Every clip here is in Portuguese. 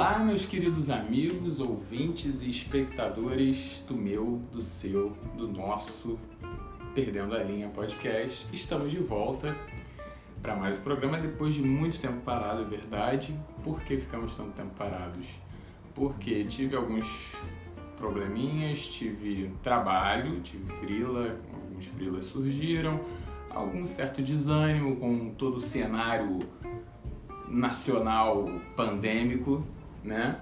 Olá, meus queridos amigos, ouvintes e espectadores do meu, do seu, do nosso Perdendo a Linha podcast. Estamos de volta para mais um programa depois de muito tempo parado, é verdade. Por que ficamos tanto tempo parados? Porque tive alguns probleminhas, tive trabalho, tive freela, alguns freelas surgiram, algum certo desânimo com todo o cenário nacional pandêmico, né?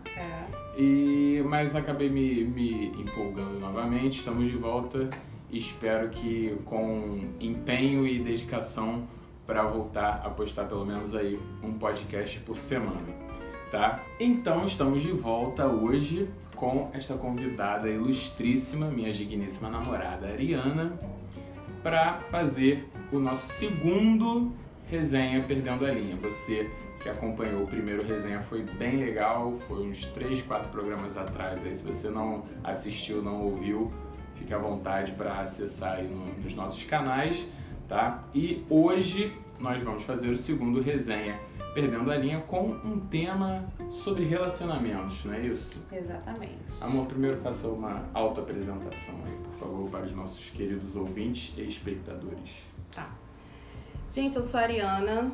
Mas acabei me empolgando novamente, estamos de volta e espero que com empenho e dedicação para voltar a postar pelo menos aí um podcast por semana, tá? Então estamos de volta hoje com esta convidada ilustríssima, minha digníssima namorada Ariana, para fazer o nosso segundo resenha Perdendo a Linha. Você que acompanhou o primeiro resenha foi bem legal, foi uns 3, 4 programas atrás. Aí, se você não assistiu, não ouviu, fique à vontade para acessar aí nos nossos canais, tá? E hoje nós vamos fazer o segundo resenha Perdendo a Linha com um tema sobre relacionamentos, não é isso? Exatamente. Amor, primeiro faça uma autoapresentação aí, por favor, para os nossos queridos ouvintes e espectadores. Tá. Gente, eu sou a Ariana,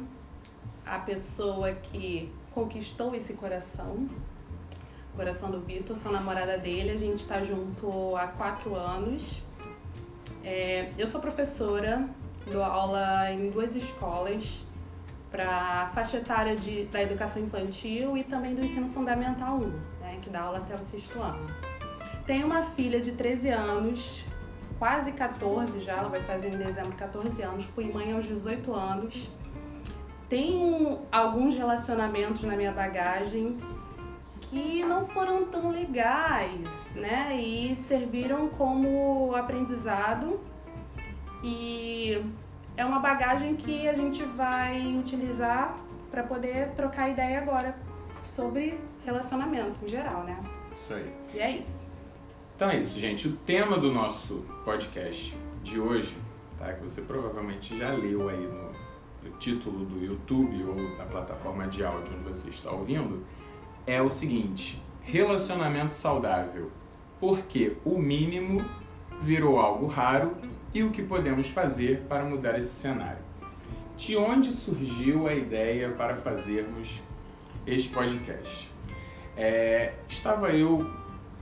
a pessoa que conquistou esse coração, o coração do Vitor, sou namorada dele, a gente tá junto há 4 anos. Eu sou professora, dou aula em 2 escolas para faixa etária da educação infantil e também do ensino fundamental 1, né, que dá aula até o 6º ano. Tenho uma filha de 13 anos, quase 14 já, ela vai fazer em dezembro 14 anos, fui mãe aos 18 anos. Tenho alguns relacionamentos na minha bagagem que não foram tão legais, né? E serviram como aprendizado e é uma bagagem que a gente vai utilizar para poder trocar ideia agora sobre relacionamento em geral, né? Isso aí. E é isso. Então é isso, gente. O tema do nosso podcast de hoje, tá? Que você provavelmente já leu aí no título do YouTube ou da plataforma de áudio onde você está ouvindo, é o seguinte: relacionamento saudável. Porque o mínimo virou algo raro e o que podemos fazer para mudar esse cenário. De onde surgiu a ideia para fazermos este podcast? Estava eu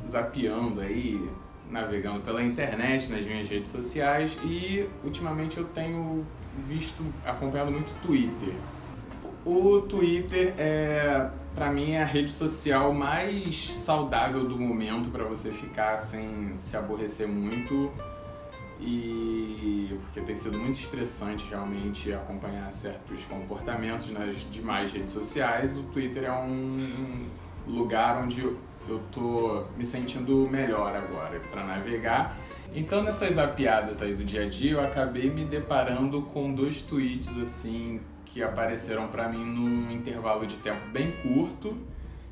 zapeando aí, navegando pela internet, nas minhas redes sociais e ultimamente eu tenho acompanhado muito o Twitter. O Twitter para mim é a rede social mais saudável do momento para você ficar sem se aborrecer muito e porque tem sido muito estressante realmente acompanhar certos comportamentos nas demais redes sociais. O Twitter é um lugar onde eu tô me sentindo melhor agora para navegar. Então, nessas zapeadas aí do dia a dia, eu acabei me deparando com 2 tweets assim que apareceram para mim num intervalo de tempo bem curto,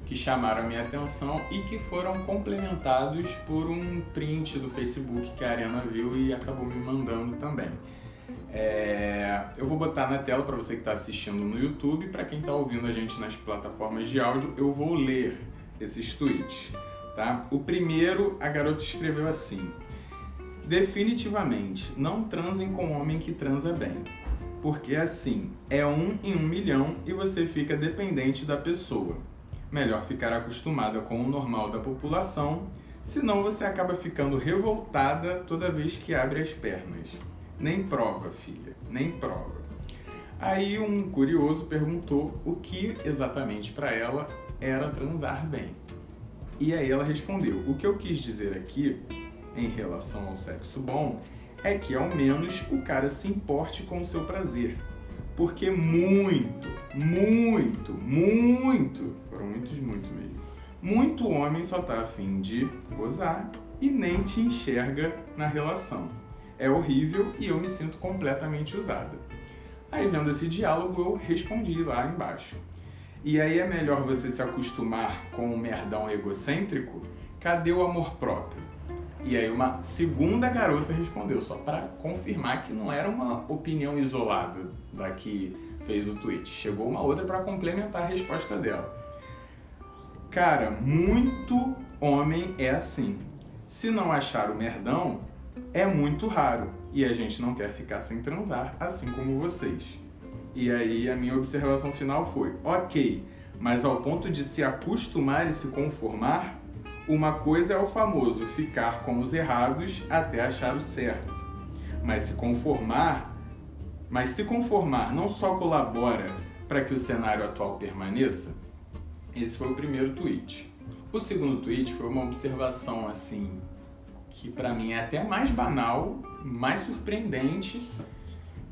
que chamaram a minha atenção e que foram complementados por um print do Facebook que a Ariana viu e acabou me mandando também. Eu vou botar na tela para você que está assistindo no YouTube, para quem está ouvindo a gente nas plataformas de áudio, eu vou ler esses tweets, tá? O primeiro, a garota escreveu assim: definitivamente, não transem com homem que transa bem, porque assim, é 1 em 1 milhão e você fica dependente da pessoa. Melhor ficar acostumada com o normal da população, senão você acaba ficando revoltada toda vez que abre as pernas. Nem prova, filha, nem prova. Aí um curioso perguntou o que exatamente para ela era transar bem. E aí ela respondeu: o que eu quis dizer aqui, em relação ao sexo bom, é que ao menos o cara se importe com o seu prazer. Porque foram muito mesmo, muito homem só tá a fim de gozar e nem te enxerga na relação. É horrível e eu me sinto completamente usada. Aí, vendo esse diálogo, eu respondi lá embaixo: e aí é melhor você se acostumar com um merdão egocêntrico? Cadê o amor próprio? E aí uma segunda garota respondeu, só para confirmar que não era uma opinião isolada da que fez o tweet. Chegou uma outra para complementar a resposta dela. Cara, muito homem é assim. Se não achar o merdão, é muito raro. E a gente não quer ficar sem transar, assim como vocês. E aí a minha observação final foi: ok, mas ao ponto de se acostumar e se conformar, uma coisa é o famoso ficar com os errados até achar o certo. Mas se conformar não só colabora para que o cenário atual permaneça. Esse foi o primeiro tweet. O segundo tweet foi uma observação assim, que pra mim é até mais banal, mais surpreendente,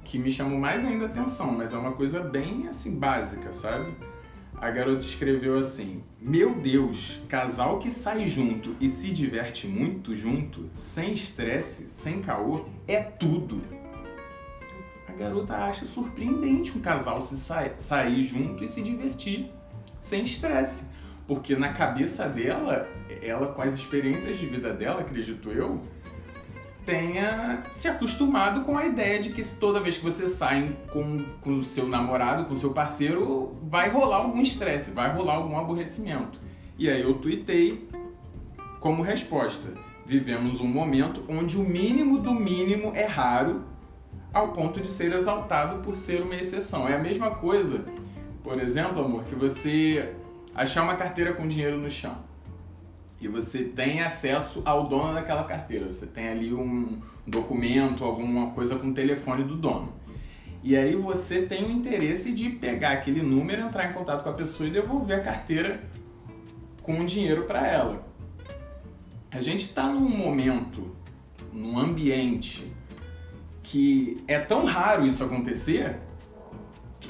que me chamou mais ainda a atenção, mas é uma coisa bem assim básica, sabe? A garota escreveu assim: meu Deus, casal que sai junto e se diverte muito junto, sem estresse, sem caô, é tudo. A garota acha surpreendente um casal se sair junto e se divertir sem estresse. Porque na cabeça dela, ela com as experiências de vida dela, acredito eu, tenha se acostumado com a ideia de que toda vez que você sai com o seu namorado, com o seu parceiro, vai rolar algum estresse, vai rolar algum aborrecimento. E aí eu tuitei como resposta: vivemos um momento onde o mínimo do mínimo é raro ao ponto de ser exaltado por ser uma exceção. É a mesma coisa, por exemplo, amor, que você achar uma carteira com dinheiro no chão e você tem acesso ao dono daquela carteira. Você tem ali um documento, alguma coisa com o telefone do dono. E aí você tem o interesse de pegar aquele número, entrar em contato com a pessoa e devolver a carteira com o dinheiro para ela. A gente está num momento, num ambiente que é tão raro isso acontecer.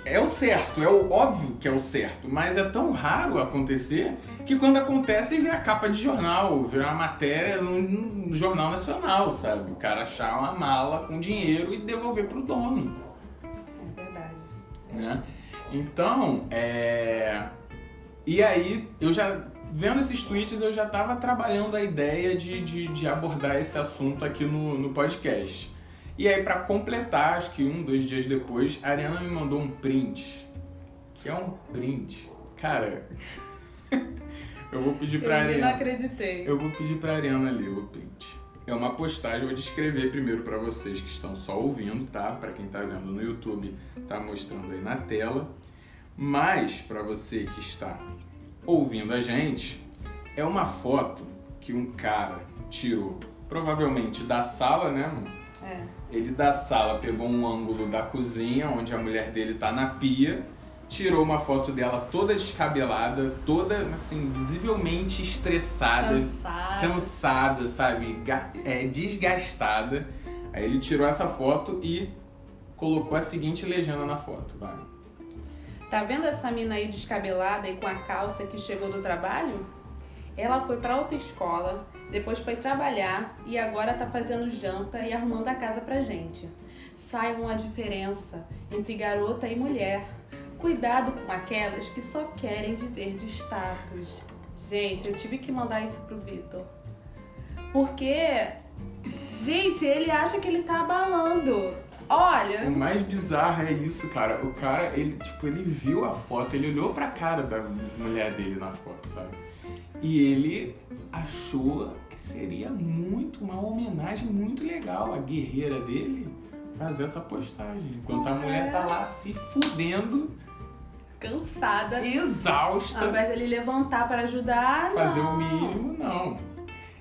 É o certo, é o óbvio que é o certo, mas é tão raro acontecer que quando acontece vira capa de jornal, vira uma matéria no Jornal Nacional, sabe? O cara achar uma mala com dinheiro e devolver pro dono. É verdade. Né? Então, E aí, eu já... Vendo esses tweets, eu já tava trabalhando a ideia de abordar esse assunto aqui no podcast. E aí, pra completar, acho que 2 dias depois, a Ariana me mandou um print. Que é um print. Cara, eu vou pedir pra Ariana. Eu não acreditei. Eu vou pedir pra Ariana ler o print. É uma postagem, eu vou descrever primeiro pra vocês que estão só ouvindo, tá? Pra quem tá vendo no YouTube, tá mostrando aí na tela. Mas, pra você que está ouvindo a gente, é uma foto que um cara tirou, provavelmente da sala, né, amor? Ele da sala pegou um ângulo da cozinha, onde a mulher dele tá na pia, tirou uma foto dela toda descabelada, toda, assim, visivelmente estressada, cansada, sabe? Desgastada. Aí ele tirou essa foto e colocou a seguinte legenda na foto, vai. Tá vendo essa mina aí descabelada e com a calça que chegou do trabalho? Ela foi pra autoescola, depois foi trabalhar e agora tá fazendo janta e arrumando a casa pra gente. Saibam a diferença entre garota e mulher. Cuidado com aquelas que só querem viver de status. Gente, eu tive que mandar isso pro Vitor. Porque, gente, ele acha que ele tá abalando. Olha... O mais bizarro é isso, cara. O cara, ele viu a foto, ele olhou pra cara da mulher dele na foto, sabe? E ele achou que seria uma homenagem muito legal à guerreira dele fazer essa postagem. Enquanto a mulher tá lá se fudendo, cansada, exausta. Ao invés dele levantar para ajudar, fazer o mínimo, não.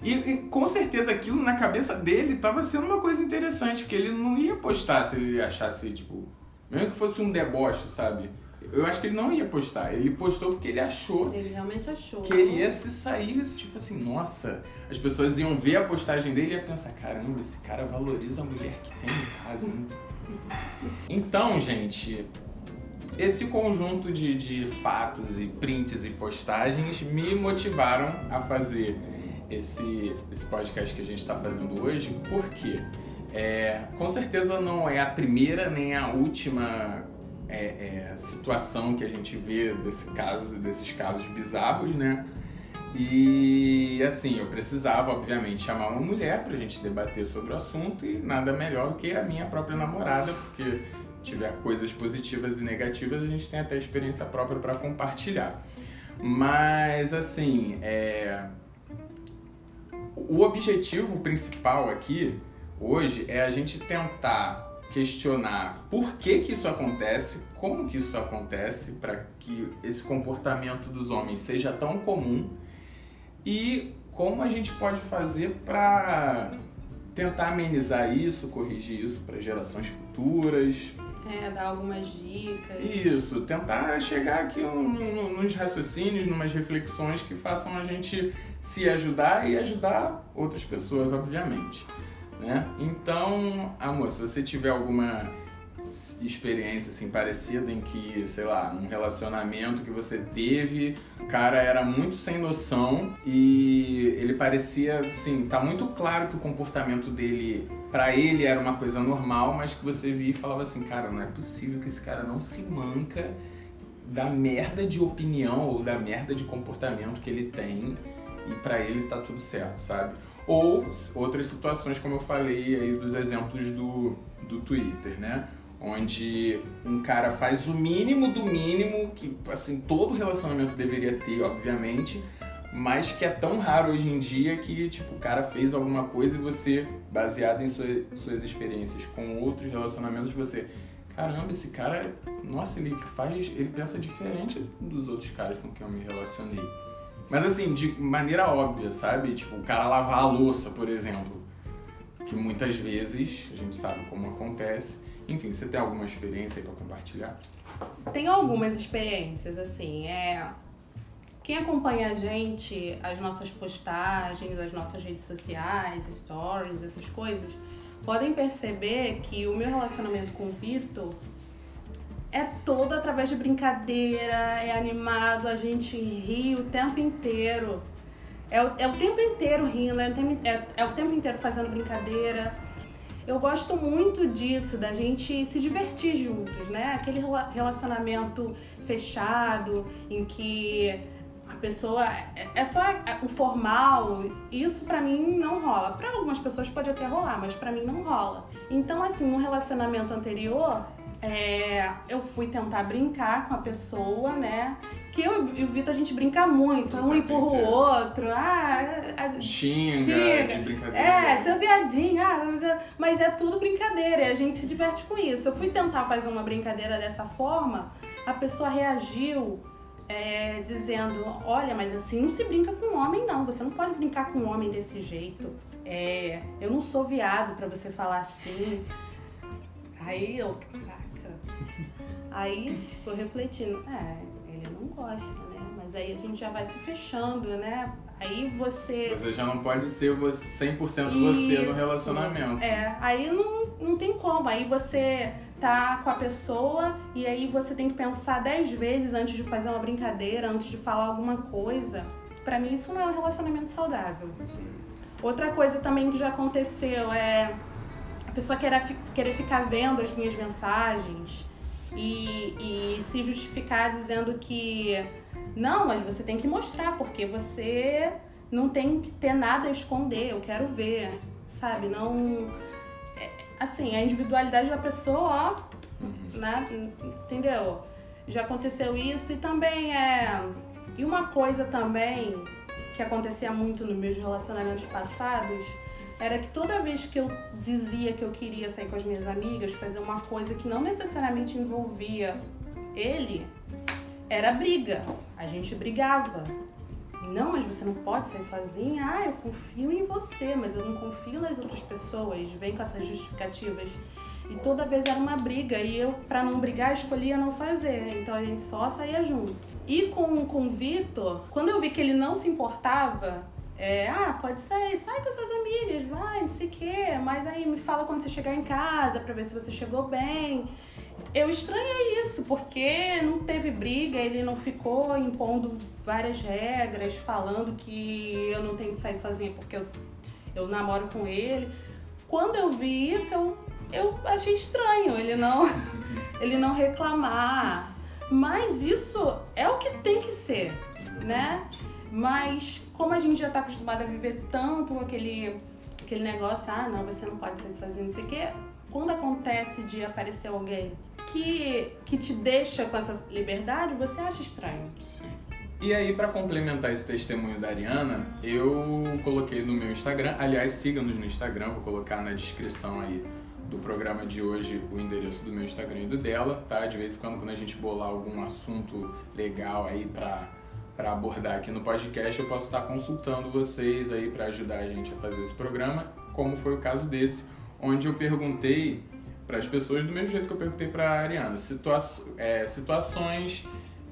E com certeza aquilo na cabeça dele tava sendo uma coisa interessante, porque ele não ia postar se ele achasse, tipo, mesmo que fosse um deboche, sabe? Eu acho que ele não ia postar. Ele postou porque ele achou. Ele realmente achou. Que ele ia se sair, tipo assim, nossa. As pessoas iam ver a postagem dele e iam pensar, caramba, esse cara valoriza a mulher que tem em casa, hein? Então, gente, esse conjunto de fatos e prints e postagens me motivaram a fazer esse podcast que a gente está fazendo hoje, porque com certeza não é a primeira nem a última situação que a gente vê desses casos bizarros, né? E assim, eu precisava, obviamente, chamar uma mulher pra gente debater sobre o assunto e nada melhor do que a minha própria namorada, porque tiver coisas positivas e negativas, a gente tem até experiência própria para compartilhar. Mas, assim, o objetivo principal aqui, hoje, é a gente tentar questionar por que isso acontece, como que isso acontece, para que esse comportamento dos homens seja tão comum e como a gente pode fazer para tentar amenizar isso, corrigir isso para gerações futuras. Dar algumas dicas. Isso, tentar chegar aqui nos raciocínios, numas reflexões que façam a gente se ajudar e ajudar outras pessoas, obviamente, né? Então, amor, se você tiver alguma experiência assim parecida em que, sei lá, um relacionamento que você teve, o cara era muito sem noção e ele parecia, assim, tá muito claro que o comportamento dele, pra ele era uma coisa normal, mas que você via e falava assim, cara, não é possível que esse cara não se manca da merda de opinião ou da merda de comportamento que ele tem e pra ele tá tudo certo, sabe? Ou outras situações, como eu falei aí dos exemplos do Twitter, né? Onde um cara faz o mínimo do mínimo, que assim, todo relacionamento deveria ter, obviamente, mas que é tão raro hoje em dia que tipo, o cara fez alguma coisa e você, baseado em suas experiências com outros relacionamentos, você, caramba, esse cara, nossa, ele pensa diferente dos outros caras com quem eu me relacionei. Mas assim, de maneira óbvia, sabe? Tipo, o cara lavar a louça, por exemplo, que muitas vezes a gente sabe como acontece. Enfim, você tem alguma experiência aí pra compartilhar? Tenho algumas experiências, assim, Quem acompanha a gente, as nossas postagens, as nossas redes sociais, stories, essas coisas, podem perceber que o meu relacionamento com o Vitor é todo através de brincadeira, é animado, a gente ri o tempo inteiro. É o tempo inteiro rindo, é o tempo inteiro fazendo brincadeira. Eu gosto muito disso, da gente se divertir juntos, né? Aquele relacionamento fechado, em que a pessoa é só o formal, isso pra mim não rola. Pra algumas pessoas pode até rolar, mas pra mim não rola. Então, assim, no relacionamento anterior, eu fui tentar brincar com a pessoa, né? Que eu e o Vitor, a gente brinca muito, um empurra o outro, xinga, de brincadeira. Seu viadinho, mas é tudo brincadeira e a gente se diverte com isso. Eu fui tentar fazer uma brincadeira dessa forma, a pessoa reagiu dizendo, olha, mas assim não se brinca com homem não, você não pode brincar com homem desse jeito. Eu não sou viado pra você falar assim. Aí eu, aí, tipo, refletindo, ele não gosta, né? Mas aí a gente já vai se fechando, né? Aí você já não pode ser 100% você no relacionamento. Aí não tem como. Aí você tá com a pessoa e aí você tem que pensar 10 vezes antes de fazer uma brincadeira, antes de falar alguma coisa. Pra mim isso não é um relacionamento saudável. Sim. Outra coisa também que já aconteceu a pessoa querer ficar vendo as minhas mensagens e se justificar dizendo que não, mas você tem que mostrar, porque você não tem que ter nada a esconder, eu quero ver, sabe? Não, assim, a individualidade da pessoa, né? Entendeu? Já aconteceu isso e também E uma coisa também que acontecia muito nos meus relacionamentos passados era que toda vez que eu dizia que eu queria sair com as minhas amigas, fazer uma coisa que não necessariamente envolvia ele, era briga. A gente brigava. Não, mas você não pode sair sozinha. Eu confio em você, mas eu não confio nas outras pessoas. Vem com essas justificativas. E toda vez era uma briga. E eu, pra não brigar, escolhia não fazer. Então a gente só saía junto. E com o Vitor, quando eu vi que ele não se importava, pode sair, sai com suas amigas, vai, não sei o quê. Mas aí me fala quando você chegar em casa pra ver se você chegou bem. Eu estranhei isso, porque não teve briga, ele não ficou impondo várias regras, falando que eu não tenho que sair sozinha porque eu namoro com ele. Quando eu vi isso, eu achei estranho ele não reclamar. Mas isso é o que tem que ser, né? Mas como a gente já tá acostumado a viver tanto aquele negócio, não, você não pode sair sozinho, não sei o quê. Quando acontece de aparecer alguém que te deixa com essa liberdade, você acha estranho. Sim. E aí, para complementar esse testemunho da Ariana, eu coloquei no meu Instagram, aliás, siga-nos no Instagram, vou colocar na descrição aí do programa de hoje o endereço do meu Instagram e do dela, tá? De vez em quando a gente bolar algum assunto legal aí para abordar aqui no podcast, eu posso estar consultando vocês aí para ajudar a gente a fazer esse programa, como foi o caso desse, onde eu perguntei para as pessoas do mesmo jeito que eu perguntei para a Ariana, situações,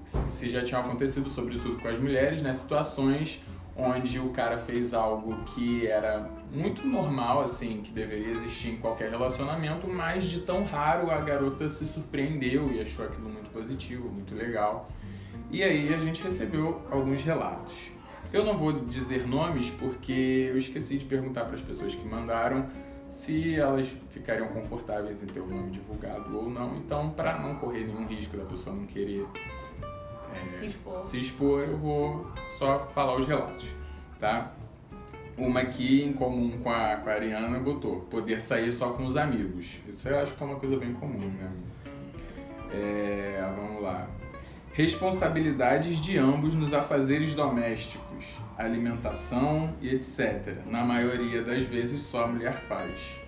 se já tinham acontecido, sobretudo com as mulheres, né? Situações onde o cara fez algo que era muito normal, assim, que deveria existir em qualquer relacionamento, mas de tão raro a garota se surpreendeu e achou aquilo muito positivo, muito legal. E aí a gente recebeu alguns relatos. Eu não vou dizer nomes porque eu esqueci de perguntar para as pessoas que mandaram se elas ficariam confortáveis em ter o nome divulgado ou não. Então, para não correr nenhum risco da pessoa não querer se expor, eu vou só falar os relatos, tá? Uma aqui em comum com a Ariana botou: poder sair só com os amigos. Isso eu acho que é uma coisa bem comum, né? Vamos lá. Responsabilidades de ambos nos afazeres domésticos, alimentação e etc. Na maioria das vezes só a mulher faz.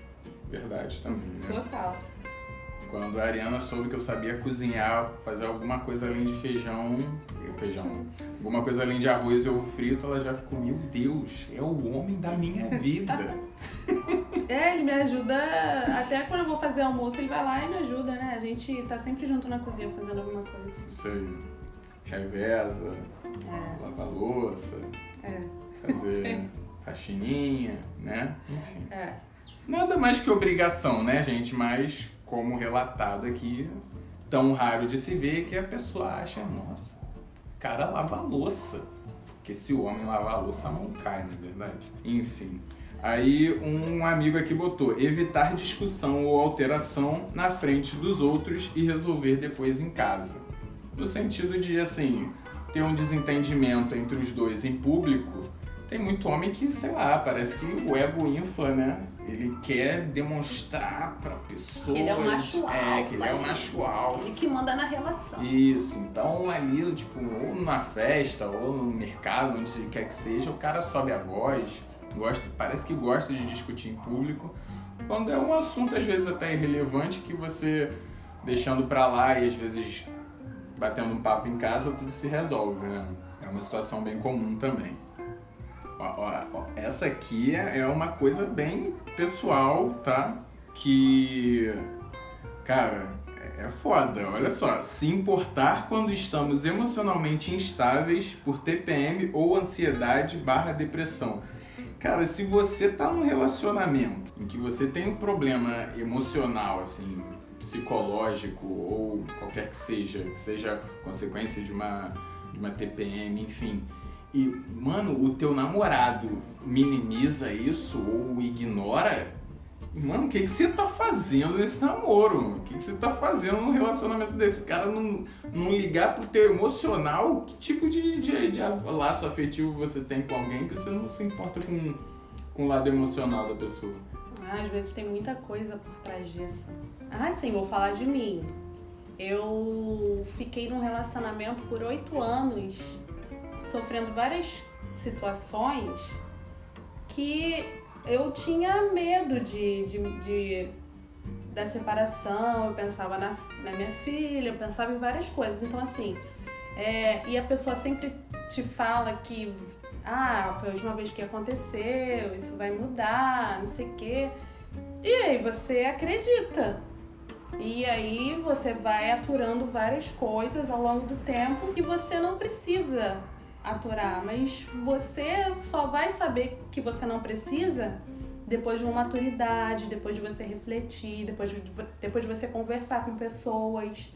Verdade também, né? Total. Quando a Ariana soube que eu sabia cozinhar, fazer alguma coisa além de feijão, alguma coisa além de arroz e ovo frito, ela já ficou: meu Deus, é o homem da minha vida. Ele me ajuda, até quando eu vou fazer almoço, ele vai lá e me ajuda, né? A gente tá sempre junto na cozinha fazendo alguma coisa. Isso aí. Reveza, lavar louça, fazer faxininha, né? Enfim. Nada mais que obrigação, né, gente? Mas, como relatado aqui, tão raro de se ver que a pessoa acha: nossa, o cara lava a louça. Porque se o homem lavar a louça, a mão cai, não é verdade? Enfim. Aí um amigo aqui botou: evitar discussão ou alteração na frente dos outros e resolver depois em casa. No sentido de, assim, ter um desentendimento entre os dois em público. Tem muito homem que, sei lá, parece que o ego infla, né? Ele quer demonstrar pra pessoa que ele é o macho alfa. Que ele é o macho alfa. Ele que manda na relação. Isso, então ali, tipo, ou na festa, ou no mercado, onde quer que seja, o cara sobe a voz, parece que gosta de discutir em público, quando é um assunto, às vezes, até irrelevante, que você, deixando pra lá e, às vezes, batendo um papo em casa, tudo se resolve, né? É uma situação bem comum também. Essa aqui é uma coisa bem pessoal, tá? Que, cara, é foda. Olha só, se importar quando estamos emocionalmente instáveis por TPM ou ansiedade/depressão. Cara, se você tá num relacionamento em que você tem um problema emocional, assim, psicológico ou qualquer que seja consequência de uma TPM, enfim, e, mano, o teu namorado minimiza isso ou ignora, mano, o que você tá fazendo nesse namoro? O que você tá fazendo num relacionamento desse? O cara não ligar pro teu emocional, que tipo de laço afetivo você tem com alguém que você não se importa com o lado emocional da pessoa? Às vezes tem muita coisa por trás disso. Sim, vou falar de mim. Eu fiquei num relacionamento por 8 anos, sofrendo várias situações que eu tinha medo da separação. Eu pensava na minha filha, eu pensava em várias coisas. Então, assim, e a pessoa sempre te fala que foi a última vez que aconteceu, isso vai mudar, não sei o quê. E aí você acredita. E aí você vai aturando várias coisas ao longo do tempo que você não precisa aturar, mas você só vai saber que você não precisa depois de uma maturidade, depois de você refletir, depois de você conversar com pessoas.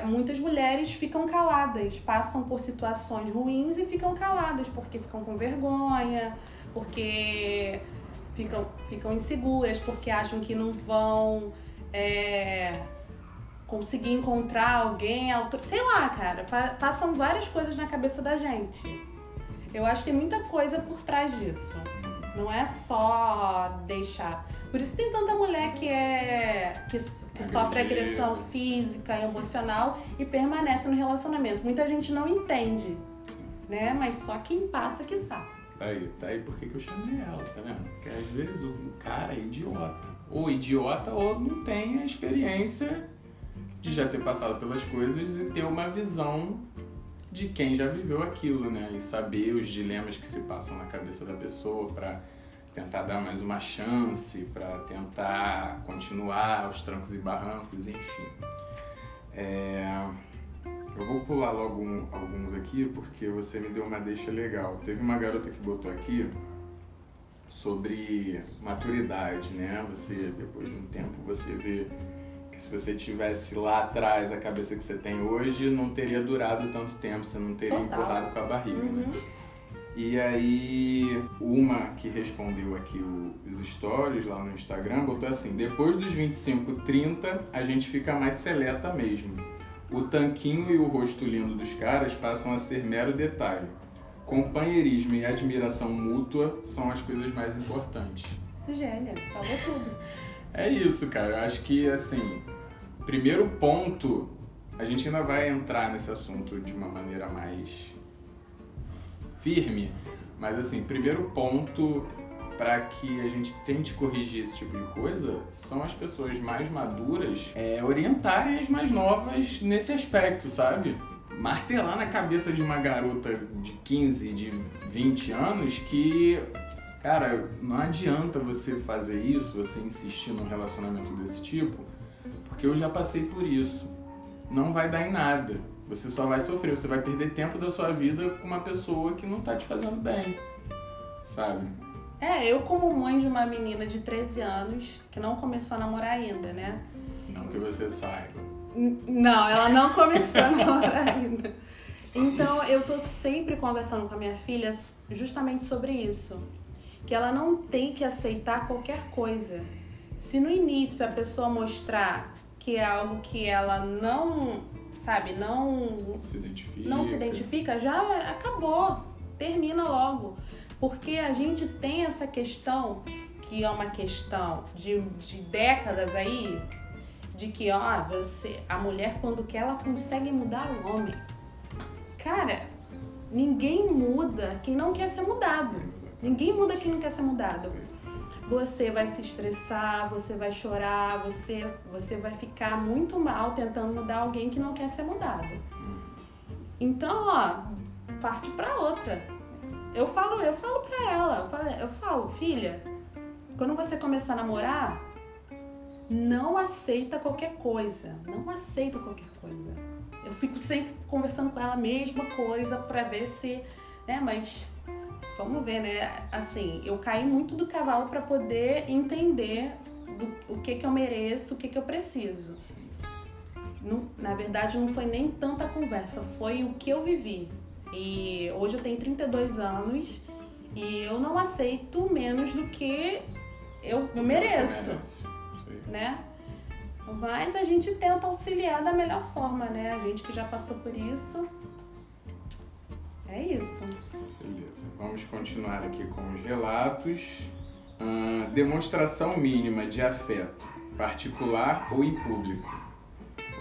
Muitas mulheres ficam caladas, passam por situações ruins e ficam caladas porque ficam com vergonha, porque ficam inseguras, porque acham que não vão conseguir encontrar alguém, sei lá, cara, passam várias coisas na cabeça da gente. Eu acho que tem muita coisa por trás disso. Não é só deixar. Por isso tem tanta mulher que sofre agressão física, emocional e permanece no relacionamento. Muita gente não entende, né? Mas só quem passa que sabe. Tá aí porque que eu chamei ela, tá vendo? Porque às vezes o cara é idiota. Ou idiota ou não tem a experiência de já ter passado pelas coisas e ter uma visão de quem já viveu aquilo, né? E saber os dilemas que se passam na cabeça da pessoa pra tentar dar mais uma chance, pra tentar continuar aos trancos e barrancos, enfim. Eu vou pular logo alguns aqui porque você me deu uma deixa legal. Teve uma garota que botou aqui sobre maturidade, né? Você, depois de um tempo, você vê que se você tivesse lá atrás a cabeça que você tem hoje, não teria durado tanto tempo, você não teria empurrado com a barriga, né? E aí, uma que respondeu aqui os stories lá no Instagram, botou assim: depois dos 25, 30, a gente fica mais seleta mesmo. O tanquinho e o rosto lindo dos caras passam a ser mero detalhe. Companheirismo e admiração mútua são as coisas mais importantes. Gênia, falou tudo. É isso, cara. Eu acho que, assim, primeiro ponto, a gente ainda vai entrar nesse assunto de uma maneira mais firme, mas, assim, primeiro ponto para que a gente tente corrigir esse tipo de coisa são as pessoas mais maduras orientarem as mais novas nesse aspecto, sabe? Martelar na cabeça de uma garota de 15, de 20 anos que, cara, não adianta você fazer isso, você insistir num relacionamento desse tipo, porque eu já passei por isso. Não vai dar em nada. Você só vai sofrer, você vai perder tempo da sua vida com uma pessoa que não tá te fazendo bem, sabe? Eu como mãe de uma menina de 13 anos, que não começou a namorar ainda, né? Não que você saiba. Não, ela não começou a namorar ainda. Então, eu tô sempre conversando com a minha filha justamente sobre isso. Que ela não tem que aceitar qualquer coisa. Se no início a pessoa mostrar que é algo que ela não, sabe, não se identifica, já acabou. Termina logo. Porque a gente tem essa questão, que é uma questão de décadas aí, de que, a mulher, quando quer, ela consegue mudar o homem. Cara, ninguém muda quem não quer ser mudado. Ninguém muda quem não quer ser mudado. Você vai se estressar, você vai chorar, você vai ficar muito mal tentando mudar alguém que não quer ser mudado. Então, parte pra outra. Eu falo pra ela, eu falo, filha, quando você começar a namorar, não aceita qualquer coisa. Não aceita qualquer coisa. Eu fico sempre conversando com ela a mesma coisa pra ver se, né, mas vamos ver, né? Assim, eu caí muito do cavalo pra poder entender o que eu mereço, o que eu preciso. Não, na verdade, não foi nem tanta conversa, foi o que eu vivi. E hoje eu tenho 32 anos e eu não aceito menos do que eu mereço, né? Mas a gente tenta auxiliar da melhor forma, né? A gente que já passou por isso. É isso. Beleza, vamos continuar aqui com os relatos. Demonstração mínima de afeto, particular ou em público.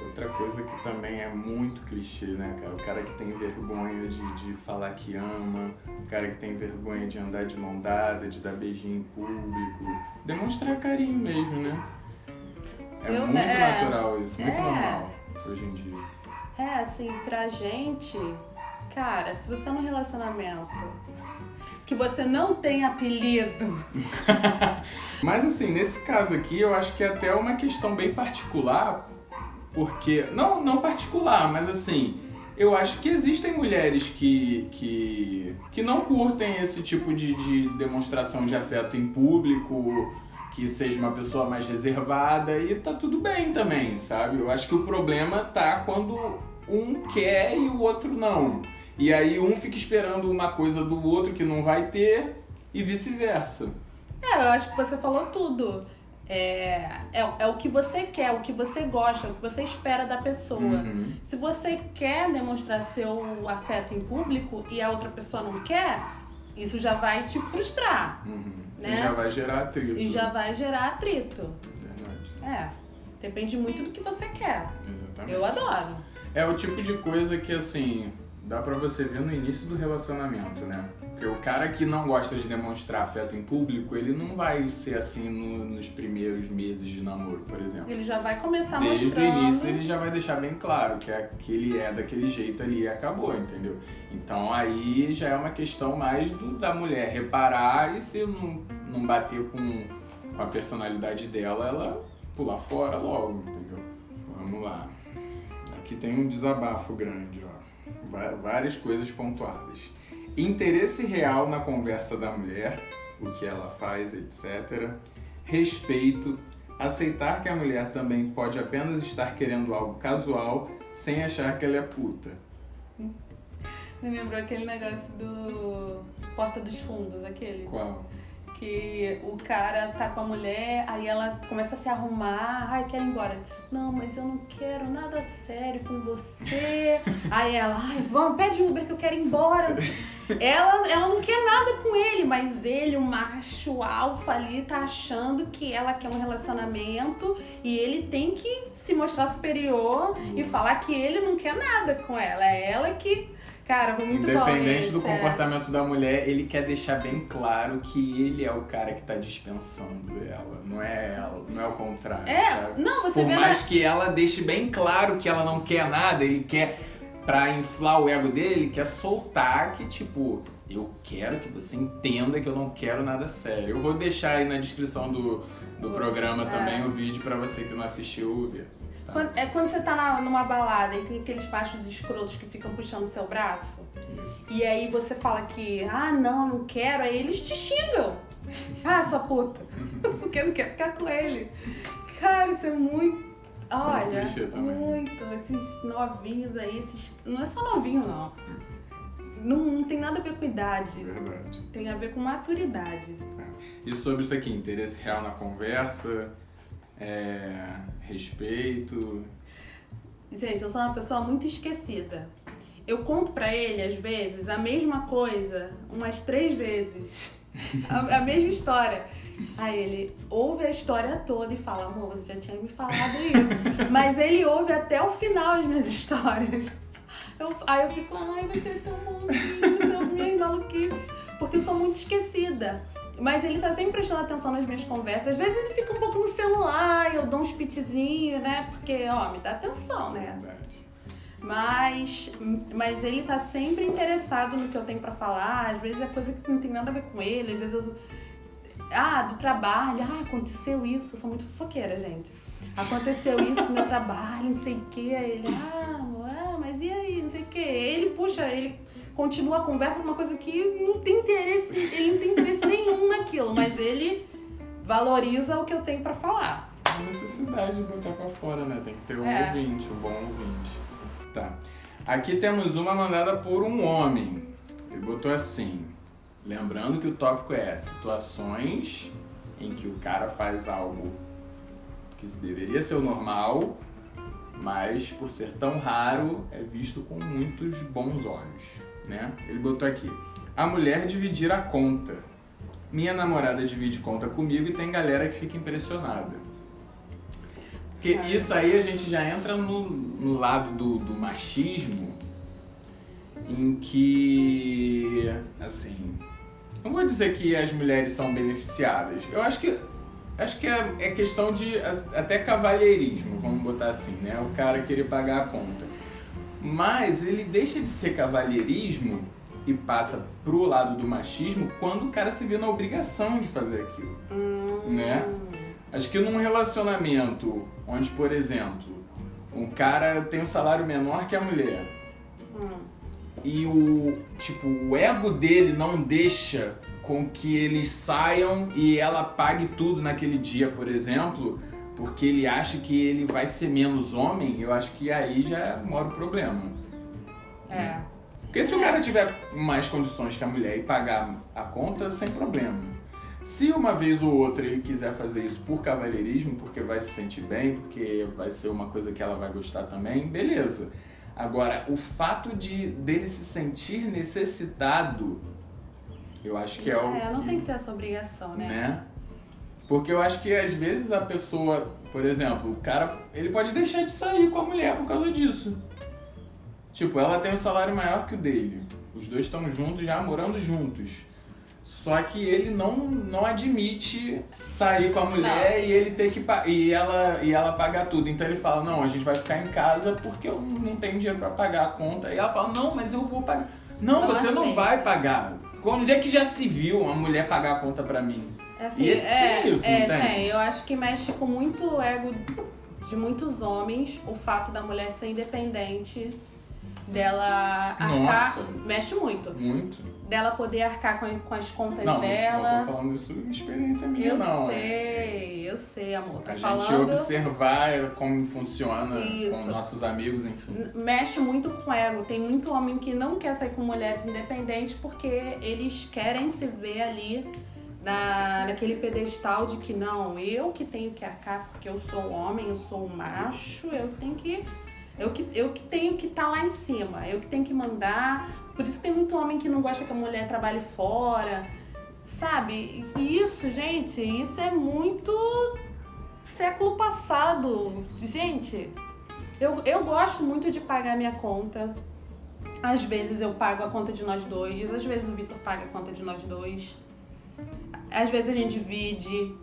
Outra coisa que também é muito clichê, né, cara? O cara que tem vergonha de falar que ama, o cara que tem vergonha de andar de mão dada, de dar beijinho em público. Demonstrar carinho mesmo, né? Muito natural isso, muito normal hoje em dia. Assim, pra gente, cara, se você tá num relacionamento que você não tem apelido... Mas assim, nesse caso aqui, eu acho que é até uma questão bem particular, porque, não particular, mas assim, eu acho que existem mulheres que não curtem esse tipo de demonstração de afeto em público, que seja uma pessoa mais reservada, e tá tudo bem também, sabe? Eu acho que o problema tá quando um quer e o outro não. E aí um fica esperando uma coisa do outro que não vai ter e vice-versa. Eu acho que você falou tudo. É o que você quer, o que você gosta, o que você espera da pessoa. Uhum. Se você quer demonstrar seu afeto em público e a outra pessoa não quer, isso já vai te frustrar. Né? E já vai gerar atrito. Verdade. Depende muito do que você quer. Exatamente. Eu adoro. É o tipo de coisa que, assim, dá pra você ver no início do relacionamento, né? Porque o cara que não gosta de demonstrar afeto em público, ele não vai ser assim nos primeiros meses de namoro, por exemplo. Ele já vai começar Desde mostrando... o início ele já vai deixar bem claro que ele é daquele jeito ali e acabou, entendeu? Então aí já é uma questão mais da mulher reparar, e se não bater com a personalidade dela, ela pular fora logo, entendeu? Vamos lá. Aqui tem um desabafo grande, ó. Várias coisas pontuadas. Interesse real na conversa da mulher, o que ela faz, etc. Respeito. Aceitar que a mulher também pode apenas estar querendo algo casual, sem achar que ela é puta. Me lembrou aquele negócio do Porta dos Fundos, aquele. Qual? Que o cara tá com a mulher, aí ela começa a se arrumar, ai, quero ir embora. Não, mas eu não quero nada sério com você. Aí ela, ai, vamos, pede Uber que eu quero ir embora. Ela não quer nada com ele, mas ele, o macho alfa ali, tá achando que ela quer um relacionamento e ele tem que se mostrar superior e falar que ele não quer nada com ela. É ela que... Cara, foi muito bom. Independente do comportamento da mulher, ele quer deixar bem claro que ele é o cara que tá dispensando ela, não é ela, não é o contrário, sabe? Não, você Por mais que ela deixe bem claro que ela não quer nada, ele quer, pra inflar o ego dele, ele quer soltar que, tipo, eu quero que você entenda que eu não quero nada sério. Eu vou deixar aí na descrição do programa também o vídeo pra você que não assistiu ver. Quando você tá numa balada e tem aqueles machos escrotos que ficam puxando seu braço. Isso. E aí você fala que, não quero, aí eles te xingam. Sua puta. Porque não quer ficar com ele. Cara, isso é muito... Olha, muito. Esses novinhos aí, não é só novinho, não. Não tem nada a ver com idade. Verdade. Tem a ver com maturidade. E sobre isso aqui, interesse real na conversa... respeito. Gente, eu sou uma pessoa muito esquecida. Eu conto pra ele, às vezes, a mesma coisa umas 3 vezes. A mesma história. Aí ele ouve a história toda e fala, amor, você já tinha me falado isso. Mas ele ouve até o final as minhas histórias. Aí eu fico, vai ser tão bonzinho, você ouve minhas maluquices. Porque eu sou muito esquecida. Mas ele tá sempre prestando atenção nas minhas conversas. Às vezes ele fica um pouco no celular, eu dou uns pitizinhos, né? Porque, me dá atenção, né? Verdade. Mas ele tá sempre interessado no que eu tenho pra falar. Às vezes é coisa que não tem nada a ver com ele. Às vezes eu... do trabalho. Aconteceu isso. Eu sou muito fofoqueira, gente. Aconteceu isso no meu trabalho, não sei o quê. Aí ele, mas e aí? Não sei o quê. Ele continua a conversa com uma coisa que não tem interesse, ele não tem interesse nenhum naquilo, mas ele valoriza o que eu tenho pra falar. A necessidade de botar pra fora, né? Tem que ter um ouvinte, um bom ouvinte. Tá. Aqui temos uma mandada por um homem. Ele botou assim, lembrando que o tópico é situações em que o cara faz algo que deveria ser o normal, mas por ser tão raro, é visto com muitos bons olhos. Né? Ele botou aqui, a mulher dividir a conta. Minha namorada divide conta comigo e tem galera que fica impressionada. Porque isso aí a gente já entra no lado do machismo, em que, assim, não vou dizer que as mulheres são beneficiadas. Eu acho que é questão de até cavalheirismo, vamos botar assim, né? O cara querer pagar a conta. Mas ele deixa de ser cavalheirismo e passa pro lado do machismo quando o cara se vê na obrigação de fazer aquilo, né? Acho que num relacionamento onde, por exemplo, um cara tem um salário menor que a mulher e o ego dele não deixa com que eles saiam e ela pague tudo naquele dia, por exemplo... porque ele acha que ele vai ser menos homem, eu acho que aí já mora o problema. Porque se o cara tiver mais condições que a mulher e pagar a conta, sem problema. Se uma vez ou outra ele quiser fazer isso por cavalheirismo, porque vai se sentir bem, porque vai ser uma coisa que ela vai gostar também, beleza. Agora, o fato dele se sentir necessitado Eu acho que é o... não tem que ter essa obrigação, né? Porque eu acho que às vezes a pessoa, por exemplo, o cara, ele pode deixar de sair com a mulher por causa disso. Tipo, ela tem um salário maior que o dele. Os dois estão juntos, já morando juntos. Só que ele não admite sair com a mulher e ele ter que e ela pagar tudo. Então ele fala, não, a gente vai ficar em casa porque eu não tenho dinheiro pra pagar a conta. E ela fala, não, mas eu vou pagar. Não, você não vai pagar. Onde é que já se viu uma mulher pagar a conta pra mim? Assim, tem isso, não tem? Tem. Eu acho que mexe com muito ego de muitos homens o fato da mulher ser independente, dela arcar. Nossa. Mexe muito. Muito. Dela poder arcar com as contas Não, dela. não tô falando isso em experiência minha, Eu sei, amor. Tô a falando... gente observar como funciona Isso. com nossos amigos, enfim. Mexe muito com o ego. Tem muito homem que não quer sair com mulheres independentes porque eles querem se ver ali naquele pedestal de que não, eu que tenho que arcar porque eu sou homem, eu sou um macho, eu que tenho que estar lá em cima, eu que tenho que mandar. Por isso que tem muito homem que não gosta que a mulher trabalhe fora, sabe? E isso, gente, isso é muito século passado. Gente, eu gosto muito de pagar minha conta. Às vezes eu pago a conta de nós dois, às vezes o Vitor paga a conta de nós dois. Às vezes a gente divide.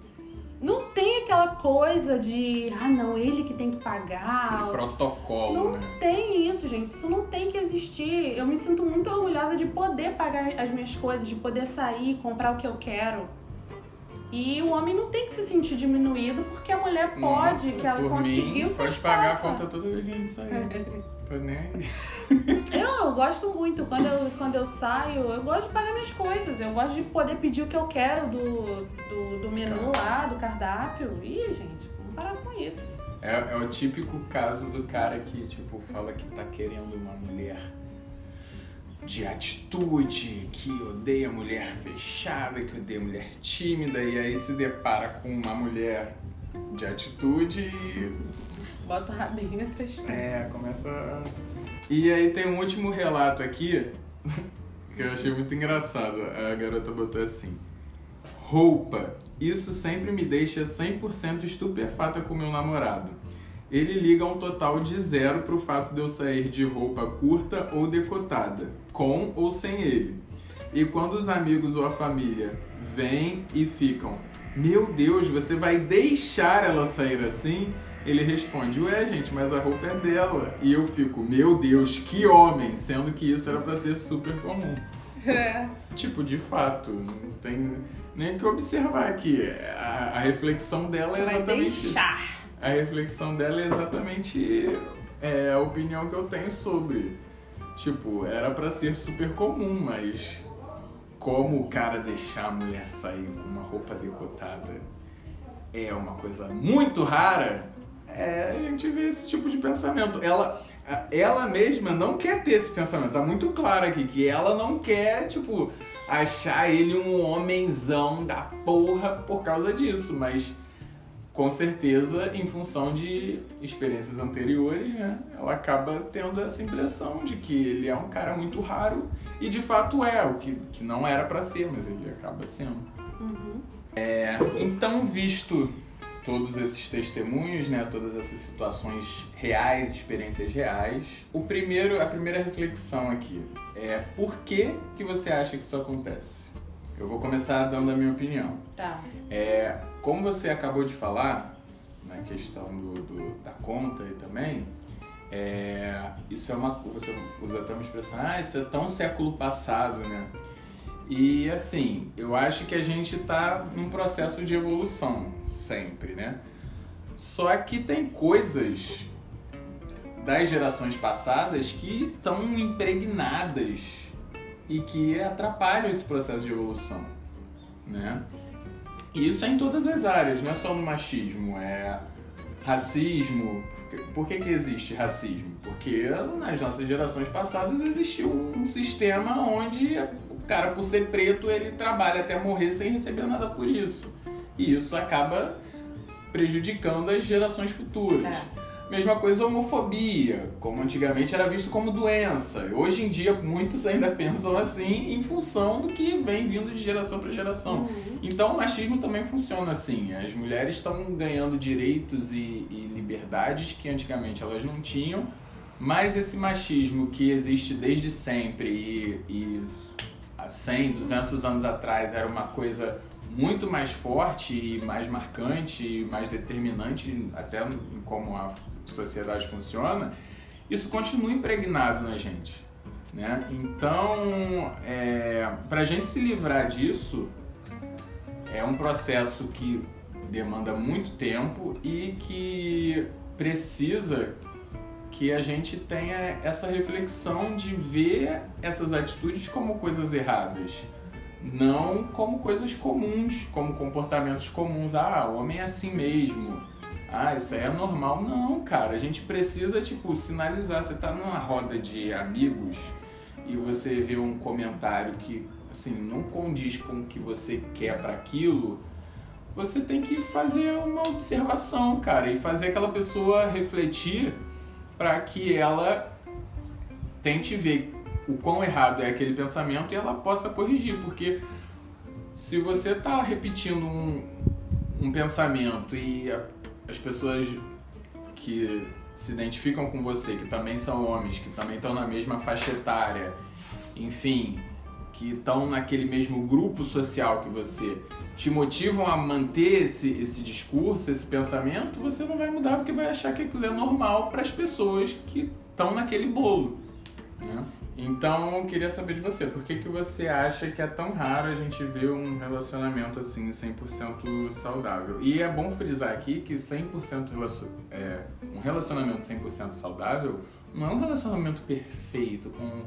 Não tem aquela coisa de, não, ele que tem que pagar. Aquele protocolo, não, né? Não tem isso, gente. Isso não tem que existir. Eu me sinto muito orgulhosa de poder pagar as minhas coisas, de poder sair, comprar o que eu quero. E o homem não tem que se sentir diminuído porque a mulher pode, que ela conseguiu ser pode pagar a conta toda vez que a gente sair. Tô nem aí. Eu gosto muito. Quando eu saio, eu gosto de pagar minhas coisas. Eu gosto de poder pedir o que eu quero do menu lá, do cardápio. Ih, gente, vamos parar com isso. É o típico caso do cara que, tipo, fala que tá querendo uma mulher de atitude, que odeia mulher fechada, que odeia mulher tímida, e aí se depara com uma mulher de atitude e... Bota o rabinho entre as pernas. Começa... E aí tem um último relato aqui, que eu achei muito engraçado. A garota botou assim: roupa, isso sempre me deixa 100% estupefata com meu namorado. Ele liga um total de 0 pro fato de eu sair de roupa curta ou decotada, com ou sem ele. E quando os amigos ou a família vêm e ficam, meu Deus, você vai deixar ela sair assim? Ele responde, ué, gente, mas a roupa é dela. E eu fico, meu Deus, que homem, sendo que isso era pra ser super comum. Tipo, de fato, não tem nem o que observar aqui. A reflexão dela é exatamente... Vai deixar. A reflexão dela é exatamente a opinião que eu tenho sobre. Tipo, era pra ser super comum, mas como o cara deixar a mulher sair com uma roupa decotada é uma coisa muito rara, a gente vê esse tipo de pensamento. Ela mesma não quer ter esse pensamento. Tá muito claro aqui que ela não quer, tipo, achar ele um homenzão da porra por causa disso, mas... Com certeza, em função de experiências anteriores, né, ela acaba tendo essa impressão de que ele é um cara muito raro e de fato o que não era pra ser, mas ele acaba sendo. Uhum. Então, visto todos esses testemunhos, né, todas essas situações reais, experiências reais, a primeira reflexão aqui é por que você acha que isso acontece? Eu vou começar dando a minha opinião. Tá. Como você acabou de falar, na questão da conta aí também, isso é você usa até uma expressão, isso é tão século passado, né? E assim, eu acho que a gente tá num processo de evolução sempre, né? Só que tem coisas das gerações passadas que estão impregnadas e que atrapalham esse processo de evolução, né? E isso é em todas as áreas, não é só no machismo, racismo. Por que existe racismo? Porque nas nossas gerações passadas existiu um sistema onde o cara, por ser preto, ele trabalha até morrer sem receber nada por isso. E isso acaba prejudicando as gerações futuras. Mesma coisa a homofobia, como antigamente era visto como doença. Hoje em dia muitos ainda pensam assim em função do que vem vindo de geração para geração. Então o machismo também funciona assim. As mulheres estão ganhando direitos e liberdades que antigamente elas não tinham, mas esse machismo que existe desde sempre e há 100, 200 anos atrás era uma coisa muito mais forte e mais marcante e mais determinante até em como a sociedade funciona, isso continua impregnado na gente, né? Então, para a gente se livrar disso, é um processo que demanda muito tempo e que precisa que a gente tenha essa reflexão de ver essas atitudes como coisas erradas, não como coisas comuns, como comportamentos comuns. O homem é assim mesmo. Isso aí é normal. Não, cara, a gente precisa, sinalizar. Você tá numa roda de amigos e você vê um comentário que, assim, não condiz com o que você quer para aquilo, você tem que fazer uma observação, cara, e fazer aquela pessoa refletir para que ela tente ver o quão errado é aquele pensamento e ela possa corrigir, porque se você tá repetindo um pensamento e as pessoas que se identificam com você, que também são homens, que também estão na mesma faixa etária, enfim, que estão naquele mesmo grupo social que você, te motivam a manter esse discurso, esse pensamento, você não vai mudar porque vai achar que aquilo é normal para as pessoas que estão naquele bolo, né? Então, eu queria saber de você, por que você acha que é tão raro a gente ver um relacionamento assim 100% saudável? E é bom frisar aqui que 100% um relacionamento 100% saudável não é um relacionamento perfeito, com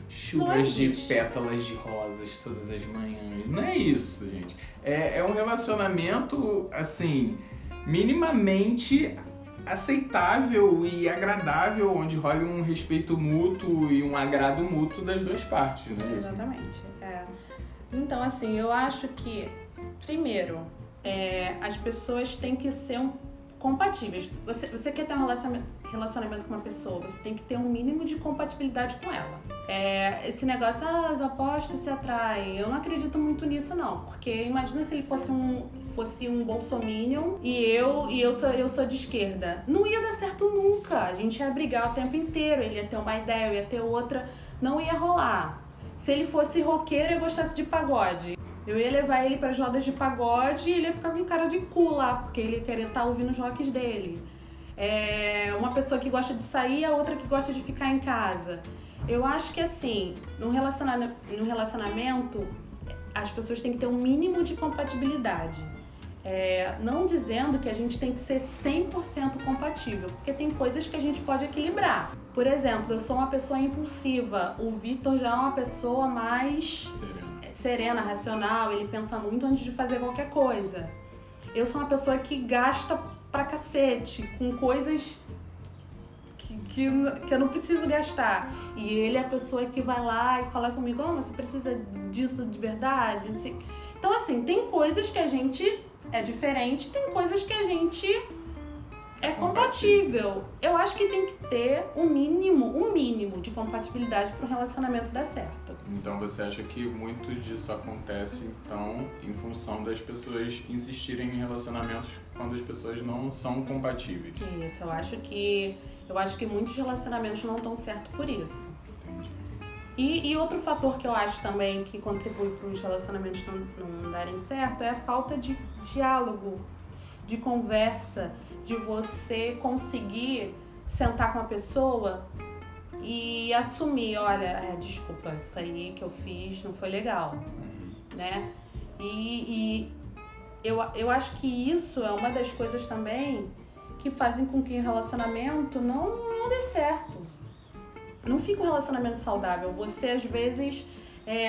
chuvas de pétalas de rosas todas as manhãs. Não é isso, gente. É um relacionamento, assim, minimamente aceitável e agradável, onde rola um respeito mútuo e um agrado mútuo das duas partes, né? Exatamente. Então, assim, eu acho que, primeiro, as pessoas têm que ser compatíveis. Você quer ter um relacionamento com uma pessoa, você tem que ter um mínimo de compatibilidade com ela. Esse negócio, os opostos se atraem, eu não acredito muito nisso, não. Porque imagina se ele fosse um bolsominion e eu sou de esquerda. Não ia dar certo nunca. A gente ia brigar o tempo inteiro, ele ia ter uma ideia, eu ia ter outra. Não ia rolar. Se ele fosse roqueiro e gostasse de pagode, eu ia levar ele para as rodas de pagode e ele ia ficar com cara de cu lá, porque ele ia querer estar ouvindo os rocks dele. Uma pessoa que gosta de sair, a outra que gosta de ficar em casa. Eu acho que, assim, no relacionamento, as pessoas têm que ter um mínimo de compatibilidade. Não dizendo que a gente tem que ser 100% compatível, porque tem coisas que a gente pode equilibrar. Por exemplo, eu sou uma pessoa impulsiva, o Vitor já é uma pessoa mais serena, racional, ele pensa muito antes de fazer qualquer coisa. Eu sou uma pessoa que gasta pra cacete com coisas que eu não preciso gastar. E ele é a pessoa que vai lá e fala comigo, mas você precisa disso de verdade? Não sei. Então, assim, tem coisas que a gente é diferente, tem coisas que a gente é compatível. Eu acho que tem que ter um mínimo de compatibilidade para o relacionamento dar certo. Então você acha que muito disso acontece, então, em função das pessoas insistirem em relacionamentos quando as pessoas não são compatíveis? Isso, eu acho que muitos relacionamentos não estão certos por isso. Entendi. E outro fator que eu acho também que contribui para os relacionamentos não darem certo é a falta de diálogo, de conversa, de você conseguir sentar com a pessoa e assumir, olha, desculpa, isso aí que eu fiz não foi legal, né? E eu acho que isso é uma das coisas também que fazem com que o relacionamento não dê certo. Não fica um relacionamento saudável. Você, às vezes,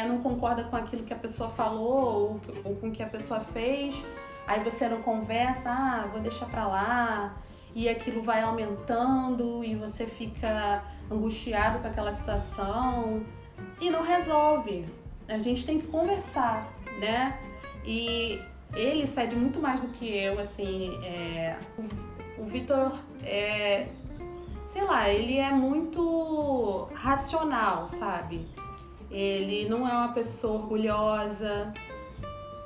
não concorda com aquilo que a pessoa falou ou com o que a pessoa fez. Aí você não conversa, vou deixar pra lá. E aquilo vai aumentando e você fica angustiado com aquela situação. E não resolve. A gente tem que conversar, né? E ele cede muito mais do que eu, assim. O Vitor sei lá, ele é muito racional, sabe? Ele não é uma pessoa orgulhosa.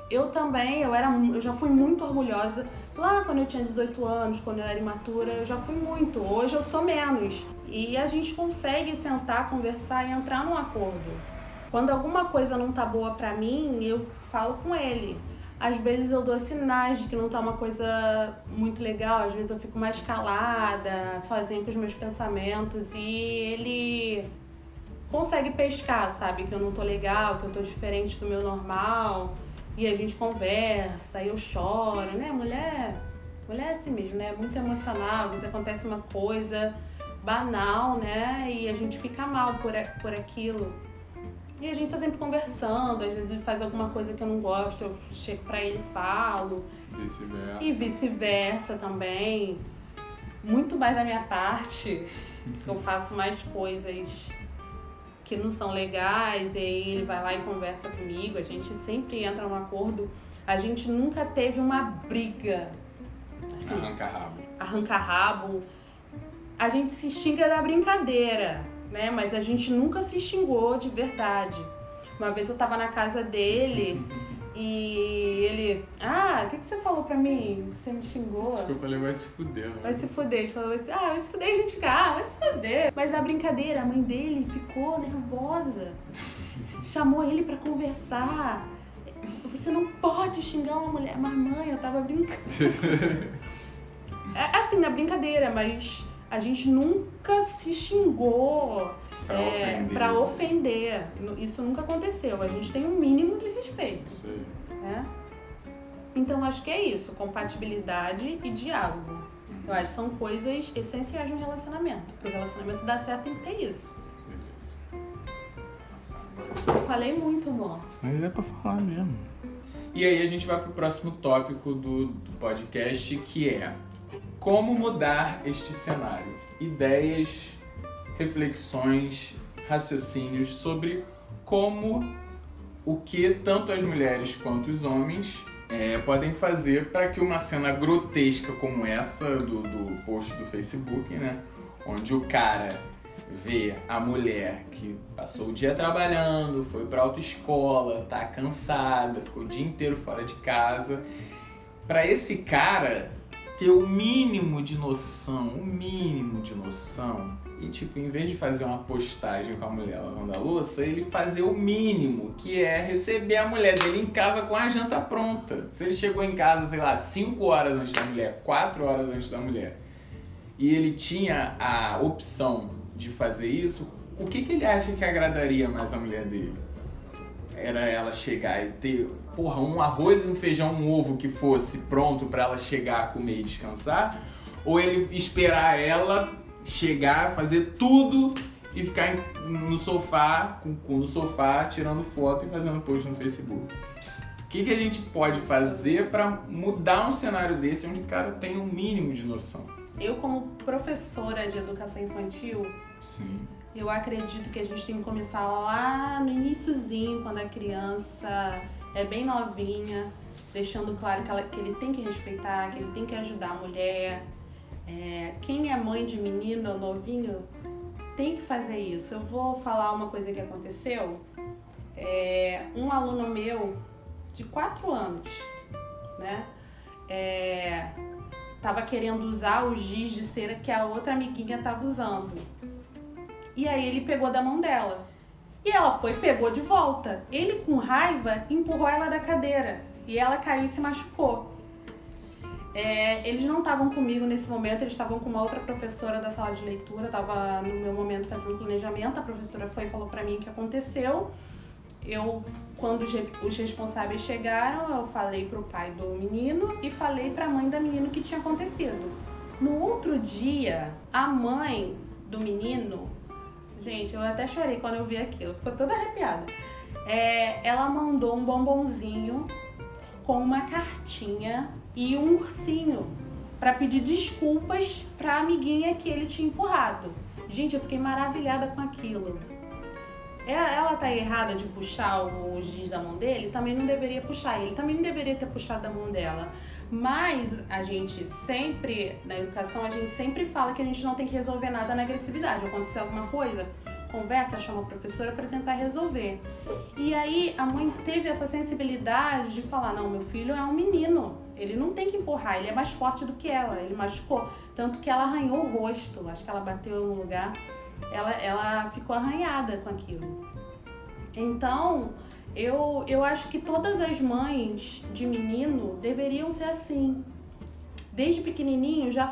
Eu também, eu já fui muito orgulhosa. Lá quando eu tinha 18 anos, quando eu era imatura, eu já fui muito. Hoje eu sou menos. E a gente consegue sentar, conversar e entrar num acordo. Quando alguma coisa não tá boa pra mim, eu falo com ele. Às vezes eu dou sinais de que não tá uma coisa muito legal, às vezes eu fico mais calada, sozinha com os meus pensamentos, e ele consegue pescar, sabe? Que eu não tô legal, que eu tô diferente do meu normal, e a gente conversa, e eu choro, né? Mulher é assim mesmo, né? Muito emocional, às vezes acontece uma coisa banal, né? E a gente fica mal por aquilo. E a gente tá sempre conversando, às vezes ele faz alguma coisa que eu não gosto, eu chego pra ele e falo. Vice-versa. E vice-versa também. Muito mais da minha parte, eu faço mais coisas que não são legais, e aí ele vai lá e conversa comigo, a gente sempre entra num acordo. A gente nunca teve uma briga. Assim, arranca-rabo. A gente se xinga da brincadeira, né? Mas a gente nunca se xingou de verdade. Uma vez eu tava na casa dele e ele... o que você falou pra mim? Você me xingou? Eu falei, vai se fuder. Vai se fuder. Ele falou assim, vai se fuder. E a gente fica, vai se fuder. Mas na brincadeira, a mãe dele ficou nervosa. Chamou ele pra conversar. Você não pode xingar uma mulher. Mas mãe, eu tava brincando. Assim, na brincadeira, mas... A gente nunca se xingou pra ofender. Isso nunca aconteceu. A gente tem um mínimo de respeito. Sim. Né? Então, acho que é isso. Compatibilidade e diálogo. Eu acho que são coisas essenciais no relacionamento. Para o relacionamento dar certo, tem que ter isso. Eu falei muito, amor. Mas é pra falar mesmo. E aí a gente vai pro próximo tópico do podcast, que é... Como mudar este cenário? Ideias, reflexões, raciocínios sobre o que tanto as mulheres quanto os homens podem fazer para que uma cena grotesca como essa do post do Facebook, né? Onde o cara vê a mulher que passou o dia trabalhando, foi para autoescola, tá cansada, ficou o dia inteiro fora de casa. Para esse cara ter o mínimo de noção, e tipo, em vez de fazer uma postagem com a mulher lavando a louça, ele fazer o mínimo, que é receber a mulher dele em casa com a janta pronta. Se ele chegou em casa, sei lá, 5 horas antes da mulher, 4 horas antes da mulher, e ele tinha a opção de fazer isso, o que ele acha que agradaria mais a mulher dele? Era ela chegar e ter, um arroz, um feijão, um ovo que fosse pronto pra ela chegar, comer e descansar? Ou ele esperar ela chegar, fazer tudo e ficar no sofá, tirando foto e fazendo post no Facebook? O que a gente pode fazer pra mudar um cenário desse onde o cara tem um mínimo de noção? Eu, como professora de educação infantil... Sim. Eu acredito que a gente tem que começar lá no iniciozinho, quando a criança é bem novinha, deixando claro que ele tem que respeitar, que ele tem que ajudar a mulher. Quem é mãe de menino novinho tem que fazer isso. Eu vou falar uma coisa que aconteceu. Um aluno meu, de 4 anos, né? Tava querendo usar o giz de cera que a outra amiguinha tava usando. E aí ele pegou da mão dela. E ela pegou de volta. Ele, com raiva, empurrou ela da cadeira. E ela caiu e se machucou. Eles não estavam comigo nesse momento, eles estavam com uma outra professora da sala de leitura. Estava no meu momento fazendo planejamento. A professora foi e falou pra mim o que aconteceu. Quando os responsáveis chegaram, eu falei pro pai do menino e falei pra mãe da menina o que tinha acontecido. No outro dia, a mãe do menino... Gente, eu até chorei quando eu vi aquilo, ficou toda arrepiada. Ela mandou um bombonzinho com uma cartinha e um ursinho pra pedir desculpas pra amiguinha que ele tinha empurrado. Gente, eu fiquei maravilhada com aquilo. ela tá errada de puxar o giz da mão dele, também não deveria puxar. Ele também não deveria ter puxado da mão dela. Mas a gente sempre, na educação, a gente sempre fala que a gente não tem que resolver nada na agressividade. Acontecer alguma coisa, conversa, chama a professora para tentar resolver. E aí a mãe teve essa sensibilidade de falar, não, meu filho é um menino, ele não tem que empurrar, ele é mais forte do que ela, ele machucou. Tanto que ela arranhou o rosto, acho que ela bateu no lugar, ela ficou arranhada com aquilo. Então, eu acho que todas as mães de menino deveriam ser assim. Desde pequenininho, já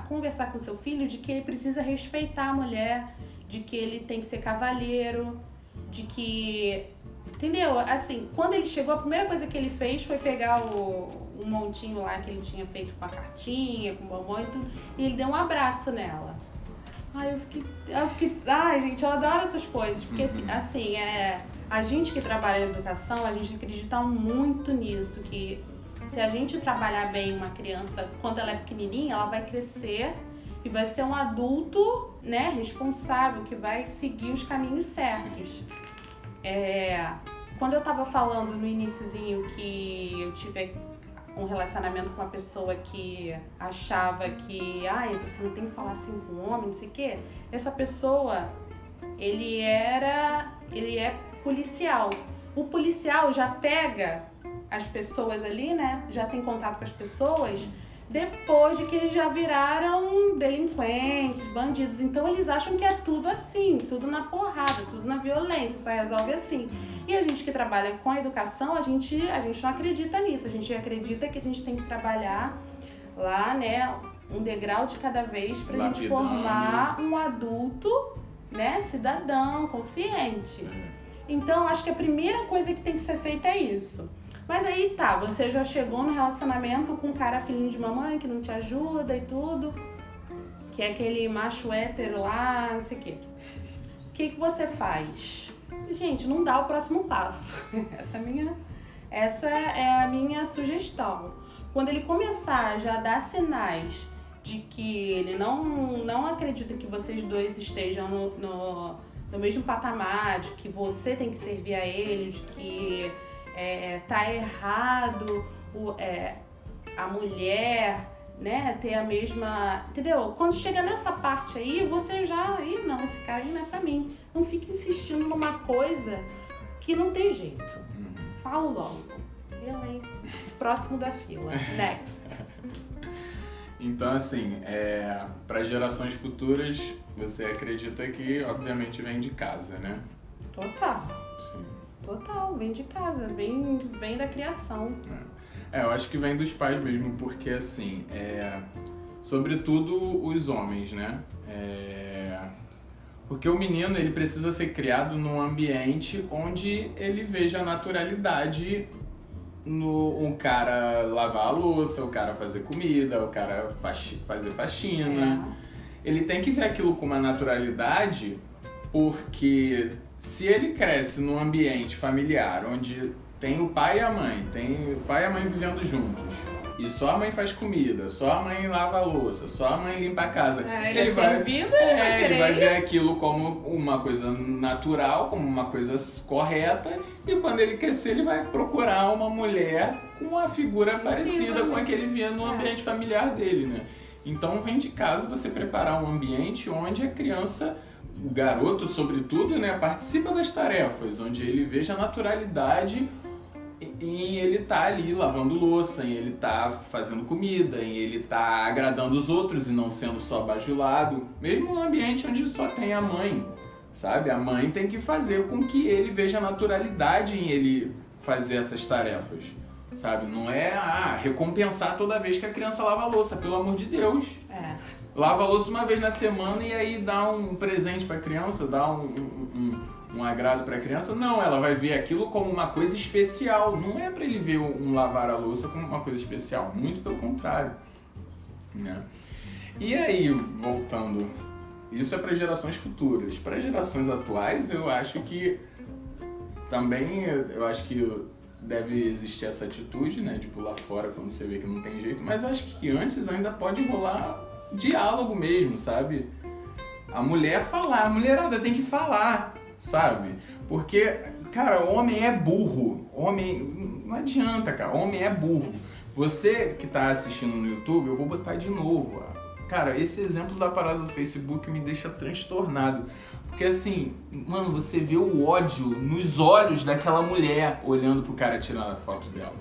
conversar com seu filho de que ele precisa respeitar a mulher, de que ele tem que ser cavalheiro, de que... Entendeu? Assim, quando ele chegou, a primeira coisa que ele fez foi pegar um montinho lá que ele tinha feito com a cartinha, com o bombom e tudo, e ele deu um abraço nela. Ai, ai, gente, eu adoro essas coisas, porque assim, a gente que trabalha na educação, a gente acredita muito nisso, que se a gente trabalhar bem uma criança quando ela é pequenininha, ela vai crescer e vai ser um adulto, né, responsável, que vai seguir os caminhos certos. Quando eu tava falando no iniciozinho que eu tive um relacionamento com uma pessoa que achava que você não tem que falar assim com o homem, não sei o quê. Essa pessoa, ele é policial. O policial já pega as pessoas ali, né? Já tem contato com as pessoas depois de que eles já viraram delinquentes, bandidos. Então eles acham que é tudo assim, tudo na porrada, tudo na violência, só resolve assim. E a gente que trabalha com a educação, a gente não acredita nisso. A gente acredita que a gente tem que trabalhar lá, né, um degrau de cada vez pra gente formar um adulto, né, cidadão, consciente. Então, acho que a primeira coisa que tem que ser feita é isso. Mas aí tá, você já chegou no relacionamento com um cara filhinho de mamãe que não te ajuda e tudo, que é aquele macho hétero lá, não sei o quê. O que você faz? Gente, não dá o próximo passo. Essa é a minha sugestão. Quando ele começar já a dar sinais de que ele não acredita que vocês dois estejam no mesmo patamar, de que você tem que servir a ele, de que tá errado a mulher, né, ter a mesma... Entendeu? Quando chega nessa parte aí, você já... não, esse cara aí não é pra mim. Não fica insistindo numa coisa que não tem jeito. Falo logo. Eu, hein? Próximo da fila. Next. Então, assim, para gerações futuras, você acredita que, obviamente, vem de casa, né? Total. Sim. Total, vem de casa, vem da criação. Eu acho que vem dos pais mesmo, porque, assim, sobretudo os homens, né? Porque o menino, ele precisa ser criado num ambiente onde ele veja a naturalidade no cara lavar a louça, o cara fazer comida, o cara fazer faxina. Ele tem que ver aquilo com uma naturalidade, porque se ele cresce num ambiente familiar onde tem o pai e a mãe, vivendo juntos, e só a mãe faz comida, só a mãe lava a louça, só a mãe limpa a casa. Ele vai ver aquilo como uma coisa natural, como uma coisa correta, e quando ele crescer ele vai procurar uma mulher com uma figura parecida com a que ele via no ambiente familiar dele, né? Então vem de casa você preparar um ambiente onde a criança, o garoto sobretudo, né, participa das tarefas, onde ele veja a naturalidade em ele tá ali lavando louça, em ele tá fazendo comida, em ele tá agradando os outros e não sendo só bajulado, mesmo no ambiente onde só tem a mãe, sabe? A mãe tem que fazer com que ele veja a naturalidade em ele fazer essas tarefas, sabe? Não é recompensar toda vez que a criança lava a louça, pelo amor de Deus. Lava a louça uma vez na semana e aí dá um presente pra criança, dá um agrado pra criança. Não, ela vai ver aquilo como uma coisa especial. Não é pra ele ver um lavar a louça como uma coisa especial, muito pelo contrário, né? E aí, voltando, isso é para gerações futuras. Para gerações atuais, eu acho que também, deve existir essa atitude, né, de pular fora quando você vê que não tem jeito, mas acho que antes ainda pode rolar diálogo mesmo, sabe? A mulher falar, a mulherada tem que falar, sabe? Porque, cara, homem é burro. Homem, não adianta, cara, homem é burro. Você que tá assistindo no YouTube, eu vou botar de novo. Cara, esse exemplo da parada do Facebook me deixa transtornado. Porque assim, mano, você vê o ódio nos olhos daquela mulher olhando pro cara tirando a foto dela,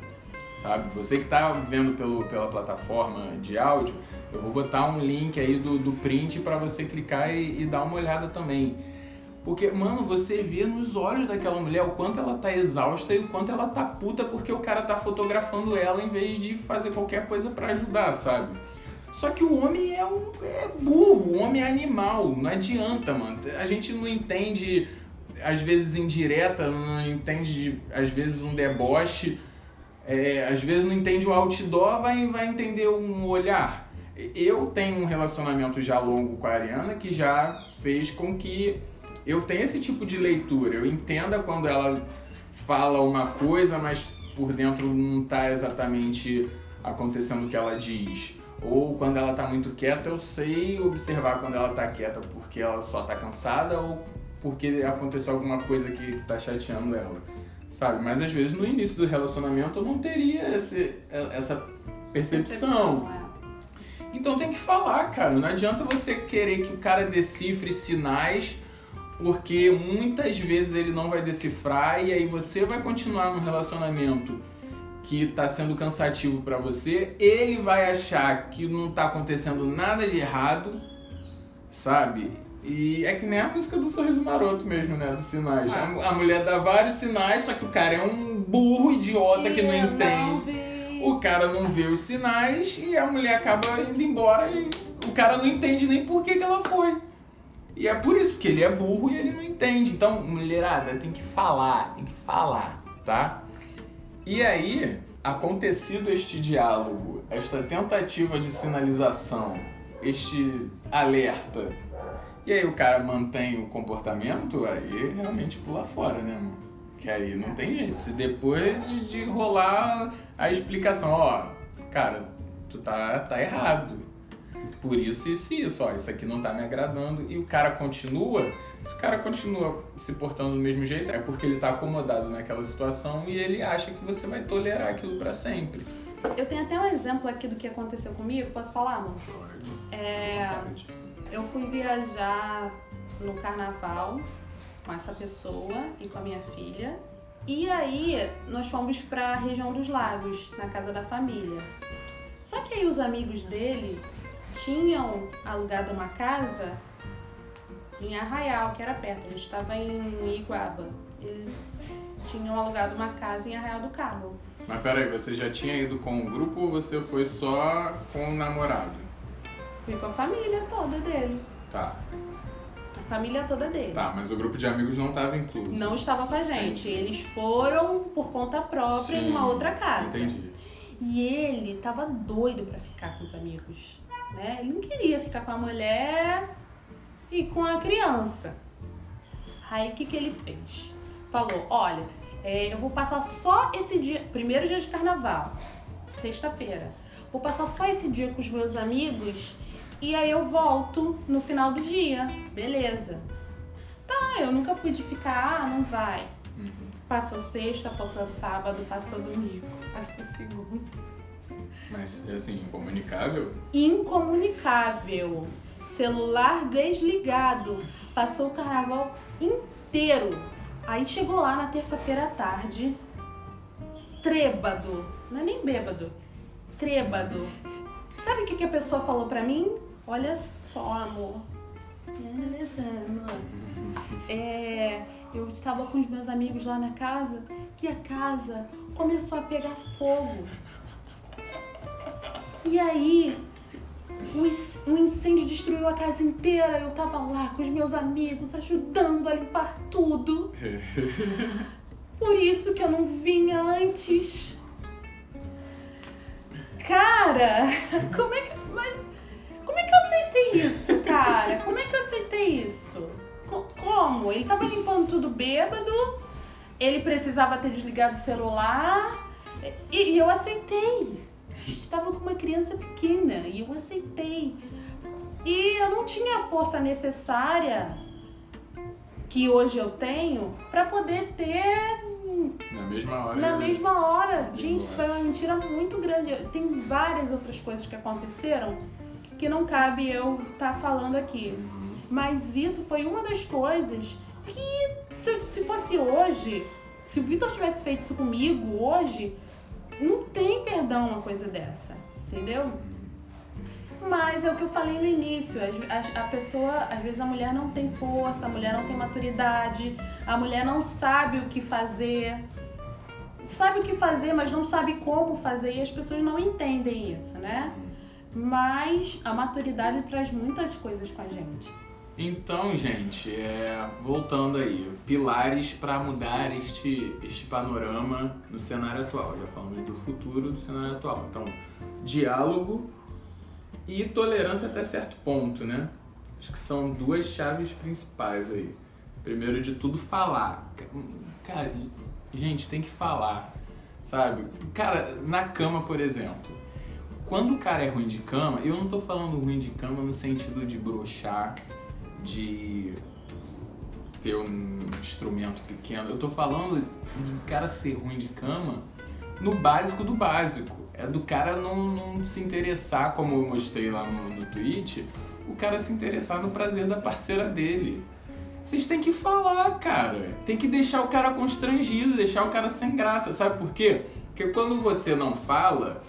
sabe? Você que tá vendo pela plataforma de áudio, eu vou botar um link aí do print pra você clicar e dar uma olhada também. Porque, mano, você vê nos olhos daquela mulher o quanto ela tá exausta e o quanto ela tá puta porque o cara tá fotografando ela em vez de fazer qualquer coisa pra ajudar, sabe? Só que o homem é burro, o homem é animal, não adianta, mano. A gente não entende, às vezes, indireta, não entende, às vezes, um deboche, às vezes não entende o outdoor, vai entender um olhar. Eu tenho um relacionamento já longo com a Ariana que já fez com que eu tenha esse tipo de leitura. Eu entenda quando ela fala uma coisa, mas por dentro não tá exatamente acontecendo o que ela diz. Ou quando ela tá muito quieta, eu sei observar quando ela tá quieta porque ela só tá cansada ou porque aconteceu alguma coisa que tá chateando ela, sabe? Mas às vezes no início do relacionamento eu não teria essa percepção. Então tem que falar, cara. Não adianta você querer que o cara decifre sinais, porque muitas vezes ele não vai decifrar e aí você vai continuar num relacionamento que tá sendo cansativo pra você, ele vai achar que não tá acontecendo nada de errado, sabe? E é que nem a música do Sorriso Maroto mesmo, né? Dos sinais. A mulher dá vários sinais, só que o cara é um burro idiota que não entende. O cara não vê os sinais e a mulher acaba indo embora e o cara não entende nem por que ela foi. E é por isso, porque ele é burro e ele não entende. Então, mulherada, tem que falar, tá? E aí, acontecido este diálogo, esta tentativa de sinalização, este alerta, e aí o cara mantém o comportamento, aí realmente pula fora, né, mano? Que aí não tem jeito. Se depois de rolar a explicação, ó, cara, tu tá errado. Por isso, isso, ó, isso aqui não tá me agradando. E o cara continua, se o cara continua se portando do mesmo jeito, é porque ele tá acomodado naquela situação e ele acha que você vai tolerar aquilo pra sempre. Eu tenho até um exemplo aqui do que aconteceu comigo, posso falar, amor? Pode. Eu fui viajar no carnaval com essa pessoa e com a minha filha. E aí, nós fomos pra região dos lagos, na casa da família. Só que aí os amigos dele tinham alugado uma casa em Arraial, que era perto. A gente estava em Iguaba. Eles tinham alugado uma casa em Arraial do Cabo. Mas peraí, você já tinha ido com o grupo ou você foi só com o namorado? Fui com a família toda dele. Tá. A família toda dele. Tá, mas o grupo de amigos não estava incluso. Não estava com a gente. Eles foram por conta própria em uma outra casa. Entendi. E ele tava doido pra ficar com os amigos, né? Ele não queria ficar com a mulher e com a criança. Aí o que ele fez? Falou, olha, eu vou passar só esse dia, primeiro dia de carnaval, sexta-feira. Vou passar só esse dia com os meus amigos e aí eu volto no final do dia. Beleza. Tá, eu nunca fui de ficar, não vai. Passou sexta, passou sábado, passou domingo, passou segunda. Mas, assim, incomunicável? Incomunicável. Celular desligado. Passou o carnaval inteiro. Aí chegou lá na terça-feira à tarde, trêbado. Não é nem bêbado. Trêbado. Sabe o que a pessoa falou pra mim? Olha só, amor. Olha só, amor. Eu estava com os meus amigos lá na casa e a casa começou a pegar fogo. E aí, um incêndio destruiu a casa inteira. Eu tava lá com os meus amigos ajudando a limpar tudo. Por isso que eu não vinha antes. Cara, como é que eu aceitei isso, cara? Como é que eu aceitei isso? Como? Ele tava limpando tudo bêbado, ele precisava ter desligado o celular e eu aceitei. Estava com uma criança pequena e eu aceitei. E eu não tinha a força necessária que hoje eu tenho pra poder ter... Na mesma hora. Na mesma hora. Gente, isso foi uma mentira muito grande. Tem várias outras coisas que aconteceram que não cabe eu estar falando aqui. Mas isso foi uma das coisas que, se fosse hoje, se o Vitor tivesse feito isso comigo hoje, não tem perdão uma coisa dessa, entendeu? Mas é o que eu falei no início, a pessoa, às vezes a mulher não tem força, a mulher não tem maturidade, a mulher não sabe o que fazer, mas não sabe como fazer, e as pessoas não entendem isso, né? Mas a maturidade traz muitas coisas com a gente. Então, gente, voltando aí, pilares para mudar este panorama no cenário atual. Já falamos do futuro do cenário atual. Então, diálogo e tolerância até certo ponto, né? Acho que são duas chaves principais aí. Primeiro de tudo, falar. Cara, gente, tem que falar, sabe? Cara, na cama, por exemplo, quando o cara é ruim de cama, eu não tô falando ruim de cama no sentido de broxar, de ter um instrumento pequeno. Eu tô falando de cara ser ruim de cama no básico do básico. É do cara não se interessar, como eu mostrei lá no tweet, o cara se interessar no prazer da parceira dele. Vocês têm que falar, cara. Tem que deixar o cara constrangido, deixar o cara sem graça. Sabe por quê? Porque quando você não fala,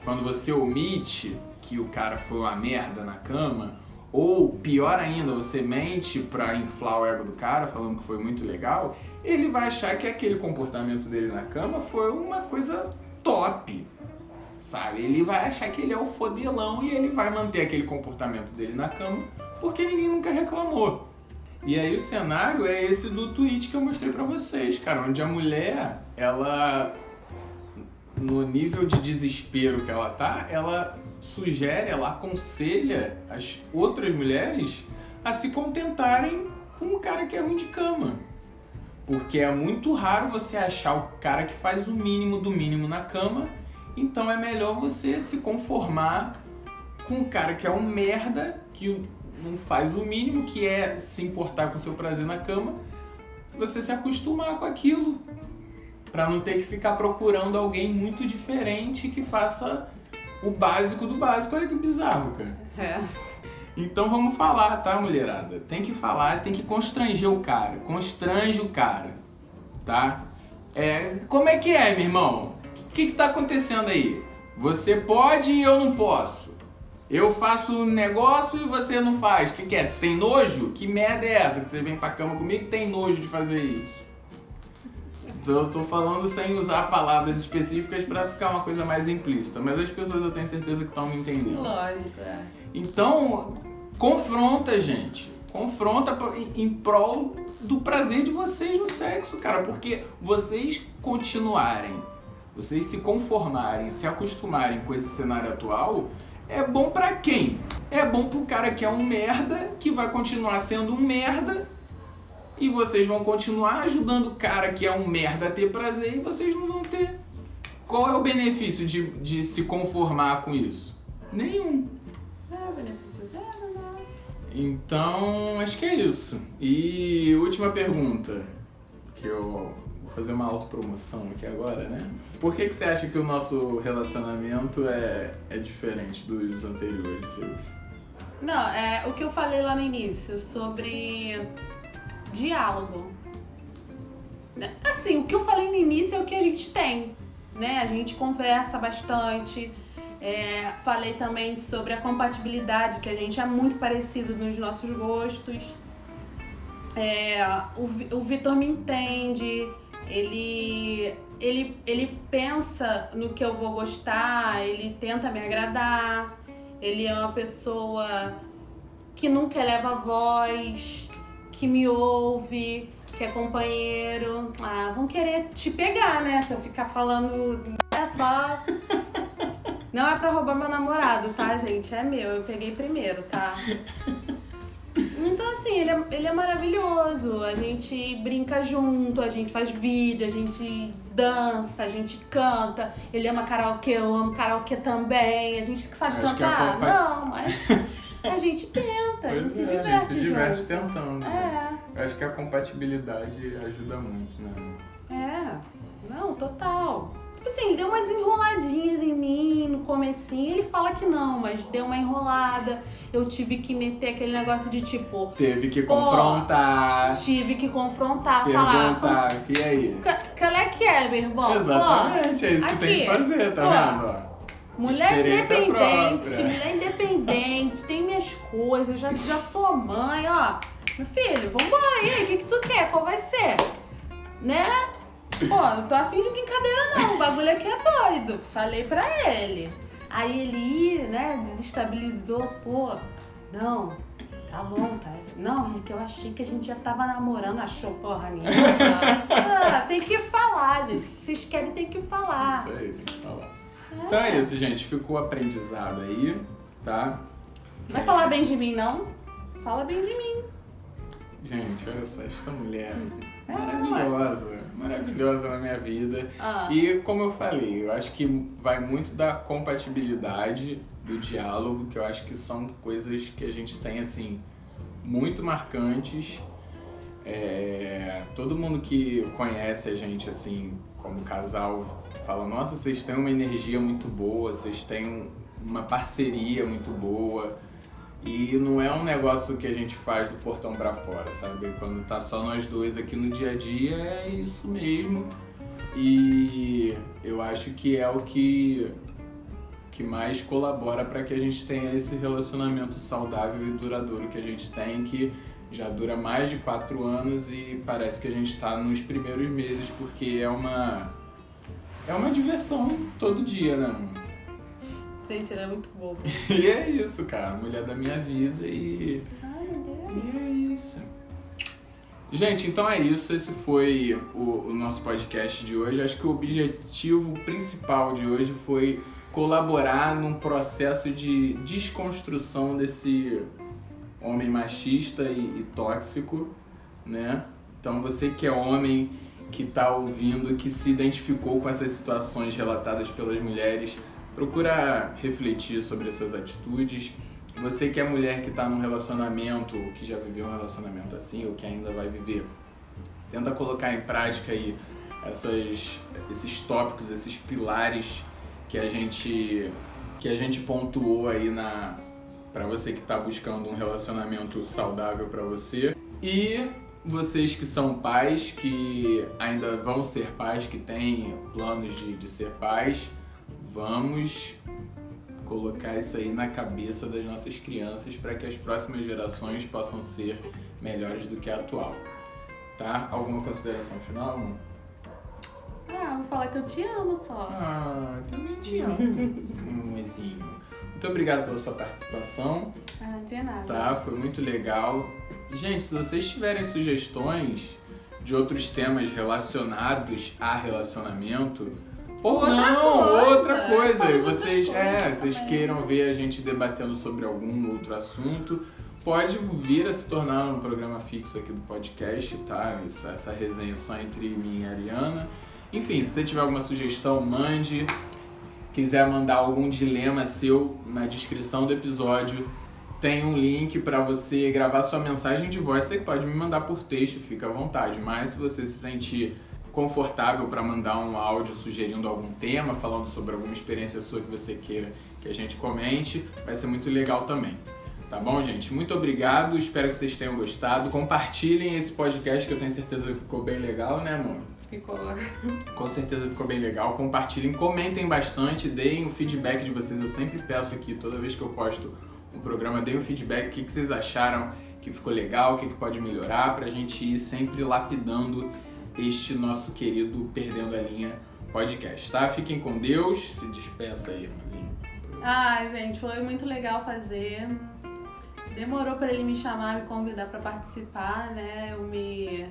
quando você omite que o cara foi uma merda na cama, ou pior ainda, você mente pra inflar o ego do cara, falando que foi muito legal, ele vai achar que aquele comportamento dele na cama foi uma coisa top, sabe? Ele vai achar que ele é o fodelão e ele vai manter aquele comportamento dele na cama porque ninguém nunca reclamou. E aí o cenário é esse do tweet que eu mostrei pra vocês, cara, onde a mulher, ela, no nível de desespero que ela tá, ela sugere, ela aconselha as outras mulheres a se contentarem com o cara que é ruim de cama. Porque é muito raro você achar o cara que faz o mínimo do mínimo na cama, então é melhor você se conformar com o cara que é um merda, que não faz o mínimo, que é se importar com o seu prazer na cama, você se acostumar com aquilo, pra não ter que ficar procurando alguém muito diferente que faça o básico do básico. Olha que bizarro, cara. É. Então vamos falar, tá, mulherada? Tem que falar, tem que constranger o cara. Constrange o cara, tá? Como é que é, meu irmão? O que tá acontecendo aí? Você pode e eu não posso. Eu faço um negócio e você não faz. O que é? Você tem nojo? Que merda é essa que você vem pra cama comigo e tem nojo de fazer isso? Então eu tô falando sem usar palavras específicas pra ficar uma coisa mais implícita, mas as pessoas eu tenho certeza que estão me entendendo. Lógico, é. Então, confronta, gente. Confronta em prol do prazer de vocês no sexo, cara. Porque vocês continuarem, vocês se conformarem, se acostumarem com esse cenário atual, é bom pra quem? É bom pro cara que é um merda, que vai continuar sendo um merda, e vocês vão continuar ajudando o cara que é um merda a ter prazer e vocês não vão ter. Qual é o benefício de se conformar com isso? Nenhum. Benefício zero, né? Então, acho que é isso. E última pergunta, que eu vou fazer uma autopromoção aqui agora, né? Por que você acha que o nosso relacionamento é diferente dos anteriores seus? Não, o que eu falei lá no início sobre diálogo. Assim, o que eu falei no início é o que a gente tem, né? A gente conversa bastante. Falei também sobre a compatibilidade, que a gente é muito parecido nos nossos gostos. O Vitor me entende, ele pensa no que eu vou gostar, ele tenta me agradar, ele é uma pessoa que nunca eleva a voz, que me ouve, que é companheiro. Vão querer te pegar, né? Se eu ficar falando só... Não é pra roubar meu namorado, tá, gente? É meu, eu peguei primeiro, tá? Então, assim, ele é maravilhoso. A gente brinca junto, a gente faz vídeo, a gente dança, a gente canta. Ele ama karaokê, eu amo karaokê também. A gente sabe cantar? Não, mas A gente tenta, a gente se diverte a gente se diverte junto. tentando. Eu acho que a compatibilidade ajuda muito, né? Não, total. Tipo assim, ele deu umas enroladinhas em mim no comecinho, ele fala que não, mas deu uma enrolada. Eu tive que meter aquele negócio de tipo... Teve que confrontar. Tive que confrontar, perguntar, falar... e aí? Qual é que é, meu irmão? Exatamente, é isso que tem que fazer, tá vendo? Mulher independente, tem minhas coisas, já sou mãe, ó. Meu filho, vambora, e aí, o que tu quer? Qual vai ser? Né? Não tô afim de brincadeira não, o bagulho aqui é doido. Falei pra ele. Aí ele, né, desestabilizou, não, tá bom, tá. Não, é que eu achei que a gente já tava namorando, achou porra nenhuma. Tem que falar, gente. O que vocês querem tem que falar. Isso aí, tem que falar. Então é isso, gente. Ficou aprendizado aí, tá? Não vai falar bem de mim, não? Fala bem de mim. Gente, olha só, esta mulher maravilhosa na minha vida. E como eu falei, eu acho que vai muito da compatibilidade, do diálogo, que eu acho que são coisas que a gente tem, assim, muito marcantes. Todo mundo que conhece a gente, assim, como casal, fala, nossa, vocês têm uma energia muito boa, vocês têm uma parceria muito boa. E não é um negócio que a gente faz do portão pra fora, sabe? Quando tá só nós dois aqui no dia a dia, é isso mesmo. E eu acho que é o que mais colabora para que a gente tenha esse relacionamento saudável e duradouro que a gente tem, que já dura mais de 4 anos e parece que a gente tá nos primeiros meses, porque é uma diversão todo dia, né, mano? Gente, ela é muito boba. E é isso, cara. Mulher da minha vida e... Ai, meu Deus. E é isso. Gente, então é isso. Esse foi o nosso podcast de hoje. Acho que o objetivo principal de hoje foi colaborar num processo de desconstrução desse homem machista e tóxico, né? Então você que é homem, que tá ouvindo, que se identificou com essas situações relatadas pelas mulheres, procura refletir sobre as suas atitudes. Você que é mulher que está num relacionamento, ou que já viveu um relacionamento assim, ou que ainda vai viver, tenta colocar em prática aí esses tópicos, esses pilares que a gente pontuou aí para você que está buscando um relacionamento saudável para você. E vocês que são pais, que ainda vão ser pais, que têm planos de ser pais, vamos colocar isso aí na cabeça das nossas crianças para que as próximas gerações possam ser melhores do que a atual. Tá? Alguma consideração final, amor? Vou falar que eu te amo só. Também te amo, amorzinho. Muito obrigado pela sua participação. De nada. Tá? Foi muito legal. Gente, se vocês tiverem sugestões de outros temas relacionados a relacionamento, ou outra coisa. Vocês queiram ver a gente debatendo sobre algum outro assunto, pode vir a se tornar um programa fixo aqui do podcast, tá? Essa resenha só entre mim e a Ariana. Enfim, se você tiver alguma sugestão, mande. Quiser mandar algum dilema seu, na descrição do episódio tem um link para você gravar sua mensagem de voz. Você pode me mandar por texto, fica à vontade. Mas se você se sentir confortável para mandar um áudio sugerindo algum tema, falando sobre alguma experiência sua que você queira que a gente comente, vai ser muito legal também. Tá bom, gente? Muito obrigado, espero que vocês tenham gostado. Compartilhem esse podcast que eu tenho certeza que ficou bem legal, né, amor? Ficou. Com certeza ficou bem legal. Compartilhem, comentem bastante, deem o feedback de vocês. Eu sempre peço aqui, toda vez que eu posto um programa, deem o feedback, o que vocês acharam que ficou legal, o que pode melhorar, pra gente ir sempre lapidando este nosso querido Perdendo a Linha podcast, tá? Fiquem com Deus, se despeça aí, irmãozinho. Gente, foi muito legal fazer. Demorou pra ele me chamar, me convidar pra participar, né? Eu me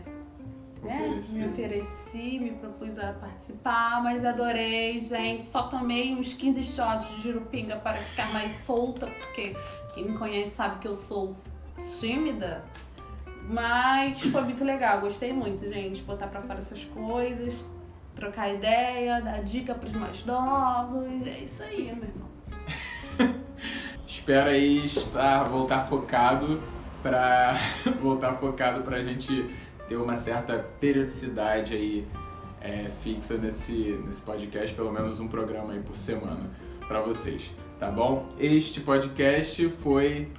ofereci, me propus a participar, mas adorei, gente. Só tomei uns 15 shots de jurupinga para ficar mais solta, porque quem me conhece sabe que eu sou tímida. Mas foi muito legal, gostei muito, gente. Botar pra fora essas coisas, trocar ideia, dar dica pros mais novos. É isso aí, meu irmão. espero aí voltar focado pra gente ter uma certa periodicidade aí fixa nesse podcast, pelo menos um programa aí por semana pra vocês, tá bom? Este podcast foi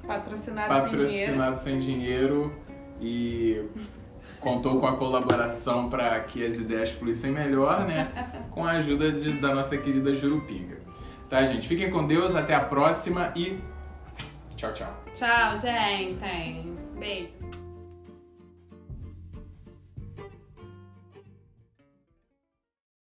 patrocinado sem dinheiro e contou com a colaboração para que as ideias fluíssem melhor, né? Com a ajuda da nossa querida Jurupinga. Tá, gente? Fiquem com Deus, até a próxima e tchau, tchau. Tchau, gente. Beijo.